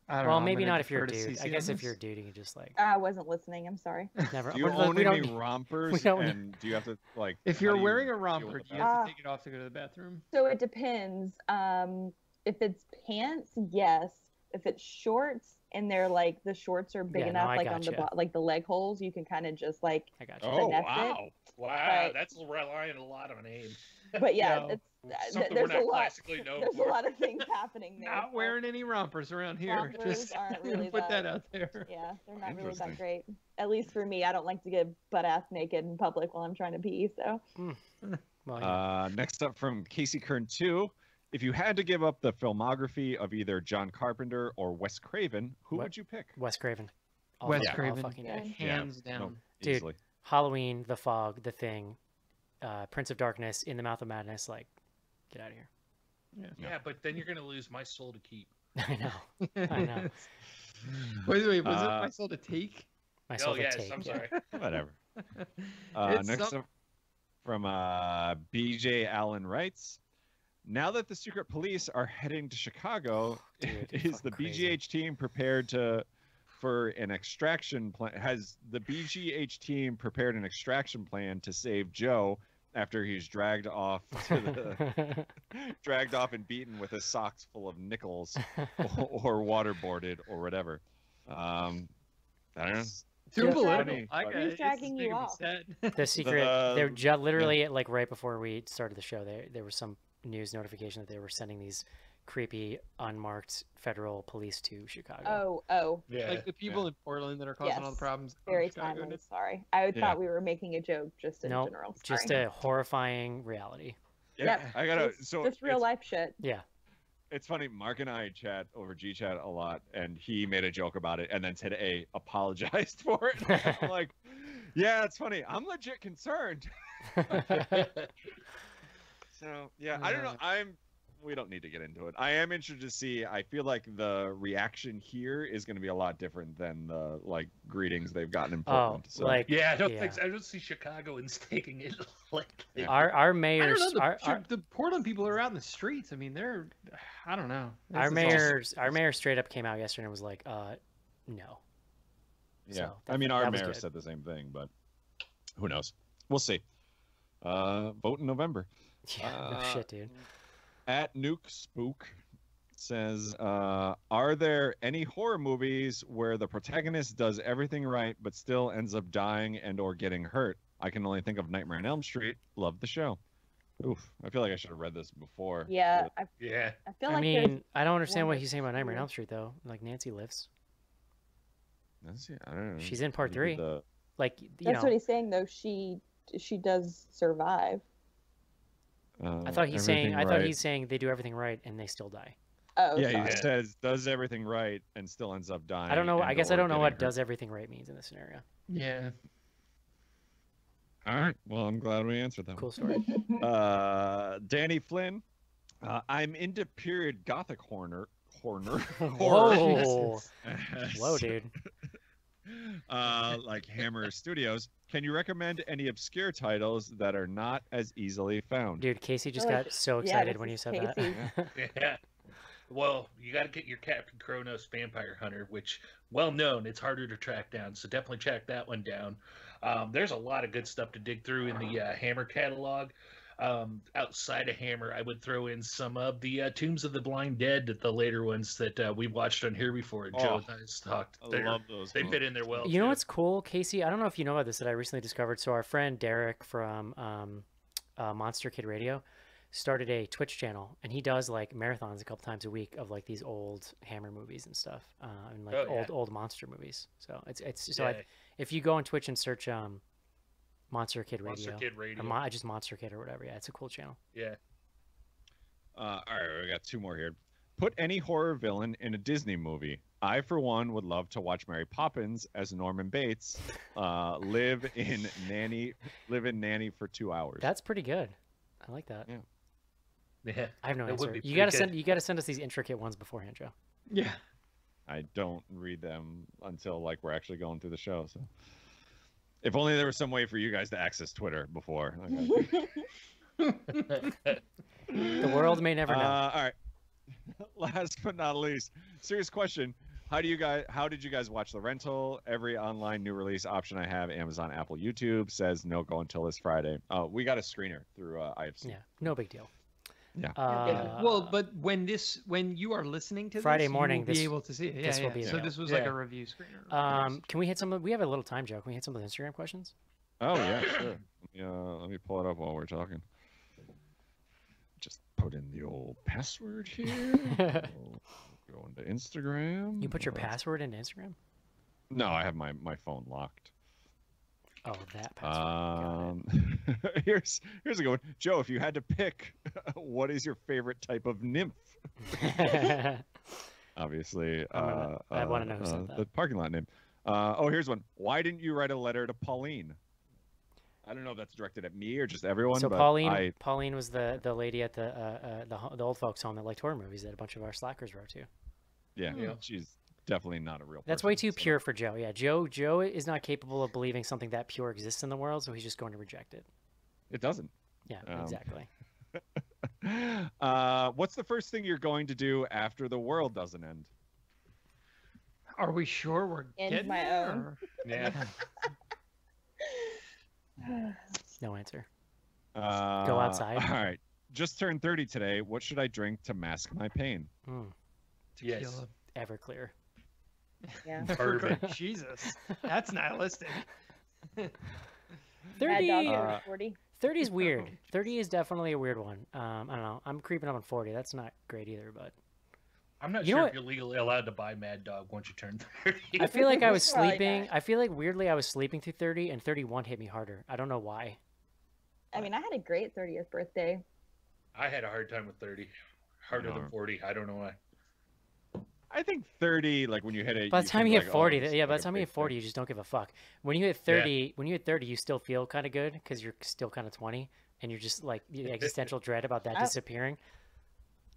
I don't know. Maybe not if you're a dude. I guess if you're a dude, you can just like. I wasn't listening. I'm sorry. Never. Do you own any rompers? And do you have to like? If you're wearing a romper, do you have to take it off to go to the bathroom? So it depends. If it's pants, yes. If it's shorts and they're like the shorts are big enough, like on the leg holes, you can kind of just like. I got you. Oh wow! Wow, that's relying a lot on aim. But yeah, there's a lot. There's a lot of things happening there. Not wearing any rompers around here. Rompers aren't really put that out there. Yeah, they're not really that great. At least for me, I don't like to get butt ass naked in public while I'm trying to pee. So. Next up from Casey Kern 2. If you had to give up the filmography of either John Carpenter or Wes Craven, who would you pick? Wes Craven. Wes Craven, hands down. No, dude, easily. Halloween, The Fog, The Thing, Prince of Darkness, In the Mouth of Madness, like, get out of here. Yeah, but then you're gonna lose My Soul to Keep. I know. Wait, was it My Soul to Take? My Soul to Take. I'm sorry. Whatever. Next up from BJ Allen writes, now that the secret police are heading to Chicago, is the BGH team prepared for an extraction plan? Has the BGH team prepared an extraction plan to save Joe after he's dragged off and beaten with his socks full of nickels or waterboarded or whatever? I don't know. Too political. Who's dragging you off? The secret. They're literally like right before we started the show. There was some news notification that they were sending these creepy unmarked federal police to Chicago. Oh. Yeah. Like the people in Portland that are causing all the problems. Very timely. Sorry. I thought we were making a joke just in general. Sorry. Just a horrifying reality. Yeah. I gotta. Just real life shit. Yeah. It's funny, Mark and I chat over GChat a lot, and he made a joke about it, and then today apologized for it. I'm like, yeah, it's funny. I'm legit concerned. So, yeah, I don't know. we don't need to get into it. I am interested to see. I feel like the reaction here is going to be a lot different than the greetings they've gotten in Portland. So. I don't see Chicagoans taking it lightly. Our mayor's I don't know, the Portland people are out in the streets. I mean, I don't know. Our mayor straight up came out yesterday and was like, no. Yeah, So I mean, our mayor said the same thing, but who knows? We'll see. Vote in November. Yeah, no shit, dude. At Nuke Spook says, are there any horror movies where the protagonist does everything right but still ends up dying and or getting hurt? I can only think of Nightmare on Elm Street. Love the show. Oof, I feel like I should have read this before. Yeah. I feel like I mean, I don't understand what he's saying about Nightmare on Elm Street though. Like Nancy lives. Nancy, I don't know. She's in part 3. That's what he's saying though. She does survive. I thought he's saying they do everything right and they still die. Oh, yeah, he says does everything right and still ends up dying. I don't know. I guess I don't know what does everything right means in this scenario. Yeah. All right. Well, I'm glad we answered that. Cool story. Danny Flynn. I'm into period gothic horror. Whoa. Whoa, dude. Like Hammer Studios. Can you recommend any obscure titles that are not as easily found? Dude, Casey just got so excited when you said that. Yeah. Well, you got to get your Captain Kronos Vampire Hunter, which, well known, it's harder to track down. So definitely track that one down. There's a lot of good stuff to dig through in the Hammer catalog. Outside of Hammer, I would throw in some of the Tombs of the Blind Dead, the later ones that we watched on here before. Joe and I talked. I love those. They fit in there well. You know what's cool, Casey? I don't know if you know about this that I recently discovered. So our friend Derek from Monster Kid Radio started a Twitch channel, and he does like marathons a couple times a week of like these old Hammer movies and stuff, and like old monster movies. So if you go on Twitch and search Monster Kid Radio. Or just Monster Kid or whatever. Yeah, it's a cool channel. Yeah. All right, we got 2 more here. Put any horror villain in a Disney movie. I, for one, would love to watch Mary Poppins as Norman Bates live in Nanny for 2 hours. That's pretty good. I like that. Yeah. I have no answer. You gotta send us these intricate ones beforehand, Joe. Yeah. I don't read them until we're actually going through the show. So. If only there was some way for you guys to access Twitter before. The world may never know. All right. Last but not least, serious question. How did you guys watch The Rental? Every online new release option I have, Amazon, Apple, YouTube, says no go until this Friday. We got a screener through IFC. Yeah, no big deal. Yeah. Well, but when you are listening to Friday this, morning, you will be able to see it. This will be so there. this was like a review screener. Can we hit some? We have a little time, Joe. Can we hit some of the Instagram questions? Oh yeah, sure. Let me pull it up while we're talking. Just put in the old password here. Go into Instagram. You put your password into Instagram? No, I have my phone locked. Oh, that password. Here's a good one. Joe, if you had to pick, what is your favorite type of nymph? Obviously, I want to know who said that. The parking lot nymph. Here's one. Why didn't you write a letter to Pauline? I don't know if that's directed at me or just everyone. So but Pauline was the lady at the old folks home that liked horror movies that a bunch of our slackers wrote to. Yeah, she's definitely not a real person. That's way too pure for Joe. Yeah, Joe is not capable of believing something that pure exists in the world, so he's just going to reject it. It doesn't. Yeah, exactly. What's the first thing you're going to do after the world doesn't end? Are we sure we're getting my there? own? Yeah. No answer. Go outside. All right. Just turned 30 today. What should I drink to mask my pain? Yes. Everclear. Yeah. Bourbon. Jesus, that's nihilistic. 30 is weird. 30 is definitely a weird one. I don't know. I'm creeping up on 40. That's not great either, but I'm not sure if you're legally allowed to buy Mad Dog once you turn 30. I feel like I was sleeping. I feel like weirdly I was sleeping through 30, and 31 hit me harder. I don't know why. I mean, I had a great 30th birthday. I had a hard time with 30. Harder than 40. I don't know why. I think 30, like when you hit it. By the time you hit 40, by the time you hit 40, you just don't give a fuck. When you hit 30, you still feel kind of good because you're still kind of 20, and you're just like the existential dread about that disappearing.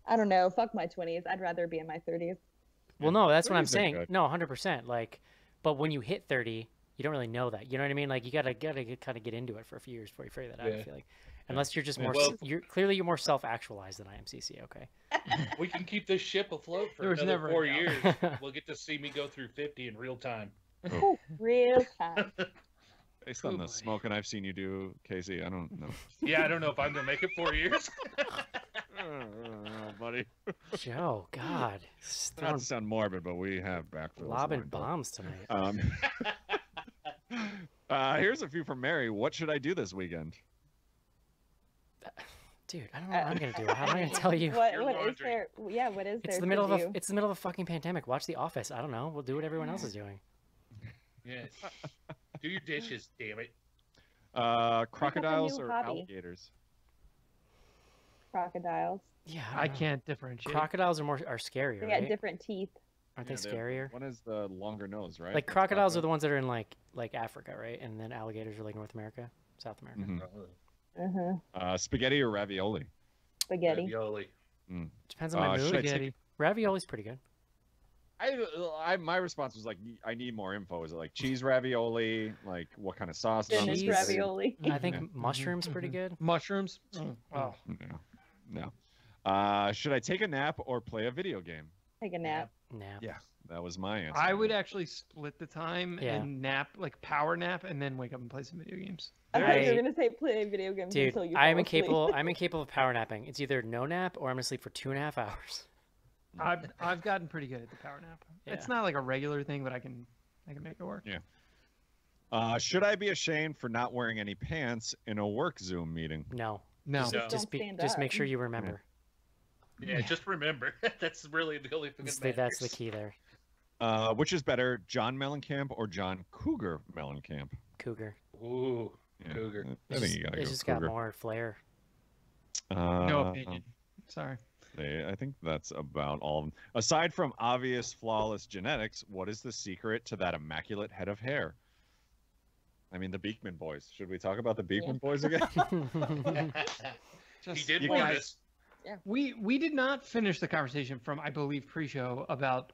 I don't know. Fuck my 20s. I'd rather be in my 30s. Well, no, that's what I'm 30s are saying. good. No, 100%. Like, but when you hit 30, you don't really know that. You know what I mean? Like, you gotta kind of get into it for a few years before you figure that out. I Yeah. feel like, unless you're just more, Well- you're clearly you're more self-actualized than I am, CC. Okay. We can keep this ship afloat for There was another never a 4 doubt. years. We'll get to see me go through 50 in real time. Real time. Based on the smoking I've seen you do, Casey, I don't know. Yeah, I don't know if I'm gonna make it 4 years. I don't know, buddy. Joe, God, Not to sound morbid, but we have backfills. lobbing lined up. bombs tonight. Here's a few from Mary. What should I do this weekend? Dude, I don't know what I'm gonna do. How am I gonna tell you? What is there? Yeah, what is there? It's the middle of it's the middle of a fucking pandemic. Watch The Office. I don't know. We'll do what everyone else is doing. Yeah. Do your dishes, damn it. Crocodiles new or hobby. alligators? Crocodiles. Yeah, I can't differentiate. Crocodiles are scarier, They right? got different teeth. Aren't Yeah, they scarier? One is the longer nose, right? Like crocodiles are the ones that are in like Africa, right? And then alligators are like North America, South America. Mhm. Spaghetti or ravioli? Spaghetti. Ravioli. Depends on my mood. should I take- Spaghetti. Ravioli's pretty good. My response was like, I need more info. Is it like cheese ravioli? Like what kind of sauce? is on the Spinach spaghetti? ravioli. I think Yeah. mushrooms pretty good. Mushrooms. Oh. No. Should I take a nap or play a video game? Take a nap. Nap. Yeah, that was my answer. I would actually split the time Yeah. and nap, like power nap, and then wake up and play some video games. I thought you I- were gonna say play video games Dude, until you. I'm fall asleep. incapable. I'm incapable of power napping. It's either no nap or I'm gonna sleep for 2.5 hours. I've gotten pretty good at the power nap. It's Yeah. not like a regular thing, but I can make it work. Yeah. Should I be ashamed for not wearing any pants in a work Zoom meeting? No. No. Just, No. just, Don't stand just make up. sure you remember. Yeah, just remember. That's really the only thing that That's the matters. key there. Which is better, John Mellencamp or John Cougar Mellencamp? Cougar. Ooh, Yeah, Cougar. I think you gotta It's go just Cougar. got more flair. No opinion. Sorry. I think that's about all of them. Aside from obvious flawless genetics, what is the secret to that immaculate head of hair? I mean, the Beekman boys. Should we talk about the Beekman boys again? He did you warn guys- us. We did not finish the conversation from, I believe, pre-show about.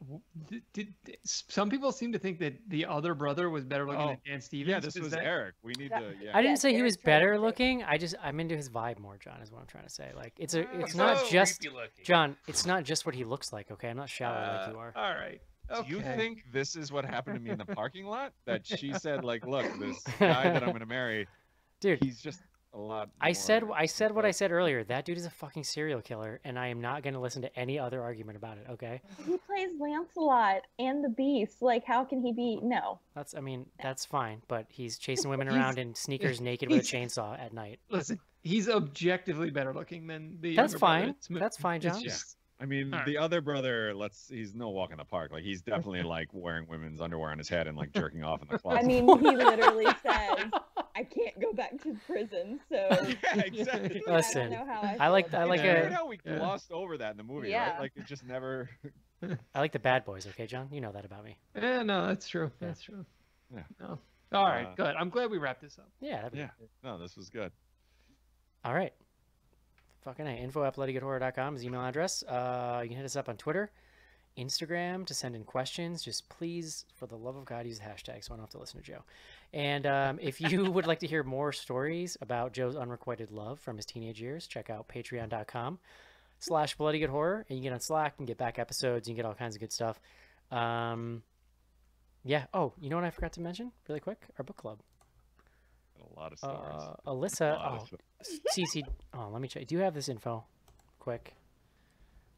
Some people seem to think that the other brother was better looking than Dan Stevens. Yeah, this Is was that- Eric. We need to. Yeah. I didn't say he Eric was tried to better say- looking. I'm into his vibe more, John. Is what I'm trying to say. Like it's He's not so just creepy looking. John. It's not just what he looks like. Okay, I'm not shallow like you are. All right. Okay. Do you think this is what happened to me in the parking lot? That she said, like, look, this guy that I'm going to marry, Dude, he's just a lot. I said more what I said earlier. That dude is a fucking serial killer, and I am not going to listen to any other argument about it. Okay, He plays Lancelot and the Beast. Like, how can he be? No. that's fine. But he's chasing women He's- around in sneakers, naked with a chainsaw at night. Listen, he's objectively better looking than the. That's younger brother. fine. It's mo- That's fine, it's John. just- I mean, All right. the other brother, he's no walk in the park. Like, he's definitely like wearing women's underwear on his head and like jerking off in the closet. I mean, he literally says, "I can't go back to prison." So yeah, exactly. Listen, I don't know how I I like feel I about like it. Yeah. Weird a how we glossed over that in the movie, Yeah. right? Like, it just never. I like the bad boys. Okay, John, you know that about me. Yeah, no, that's true. Yeah. That's true. Yeah. No. All right, good. I'm glad we wrapped this up. Yeah. That'd be Yeah. No, this was good. All right. Fucking A. info@bloodygoodhorror.com is the email address. You can hit us up on Twitter, Instagram to send in questions. Just please, for the love of God, use the hashtag so I don't have to listen to Joe. And if you would like to hear more stories about Joe's unrequited love from his teenage years, check out patreon.com/bloodygoodhorror. And you get on Slack and get back episodes. You can get all kinds of good stuff. Yeah. Oh, you know what I forgot to mention really quick? Our book club. A lot of stories. Alyssa. A lot of CC. Oh, let me check. Do you have this info? Quick.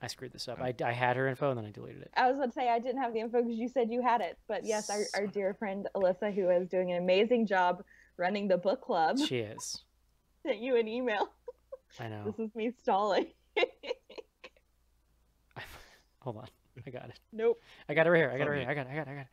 I screwed this up. I had her info and then I deleted it. I was about to say I didn't have the info because you said you had it. But yes, our dear friend Alyssa, who is doing an amazing job running the book club, She is. sent you an email. I know. This is me stalling. Hold on. I got it. Nope. I got it right here. I got it Funny. right here.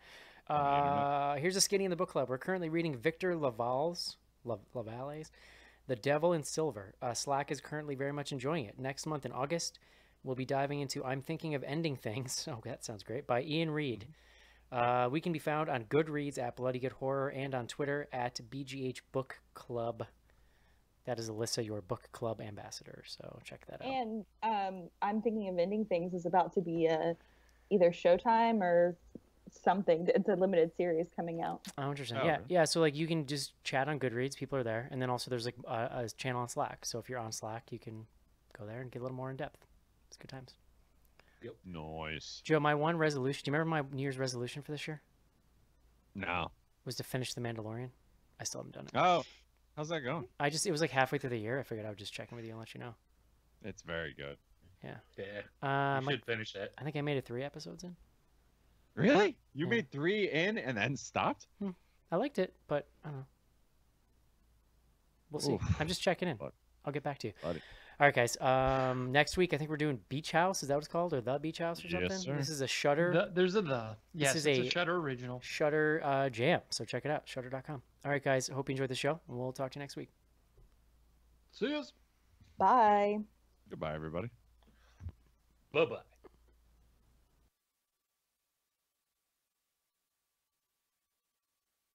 I got it. Here's a skinny in the book club. We're currently reading Victor Lavalle's The Devil in Silver. Slack is currently very much enjoying it. Next month in August, we'll be diving into I'm Thinking of Ending Things. Oh, that sounds great. By Ian Reed. We can be found on Goodreads at Bloody Good Horror and on Twitter at BGH Book Club. That is Alyssa, your book club ambassador. So check that out. And I'm thinking of Ending Things is about to be either Showtime or something. It's a limited series coming out. Oh, interesting. Oh, Yeah, really? yeah. So like you can just chat on Goodreads. People are there, and then also there's like a channel on Slack. So if you're on Slack, you can go there and get a little more in depth. It's good times. Yep. Nice. Joe, my one resolution. Do you remember my New Year's resolution for this year? No. Was to finish The Mandalorian. I still haven't done it. Oh, how's that going? It was like halfway through the year. I figured I would just check in with you and let you know. It's very good. Yeah. Yeah. You should finish that. I think I made it 3 episodes in. Really? You Yeah. made 3 in and then stopped? I liked it, but I don't know. We'll see. Oof. I'm just checking in. But- I'll get back to you. Buddy. All right, guys. Next week, I think we're doing Beach House. Is that what it's called? Or The Beach House or something? Yes, sir. This is a Shutter. Yes, is it's a Shutter original. Shutter jam. So check it out. Shutter.com. All right, guys. Hope you enjoyed the show, and we'll talk to you next week. See you. Bye. Goodbye, everybody. Bye-bye.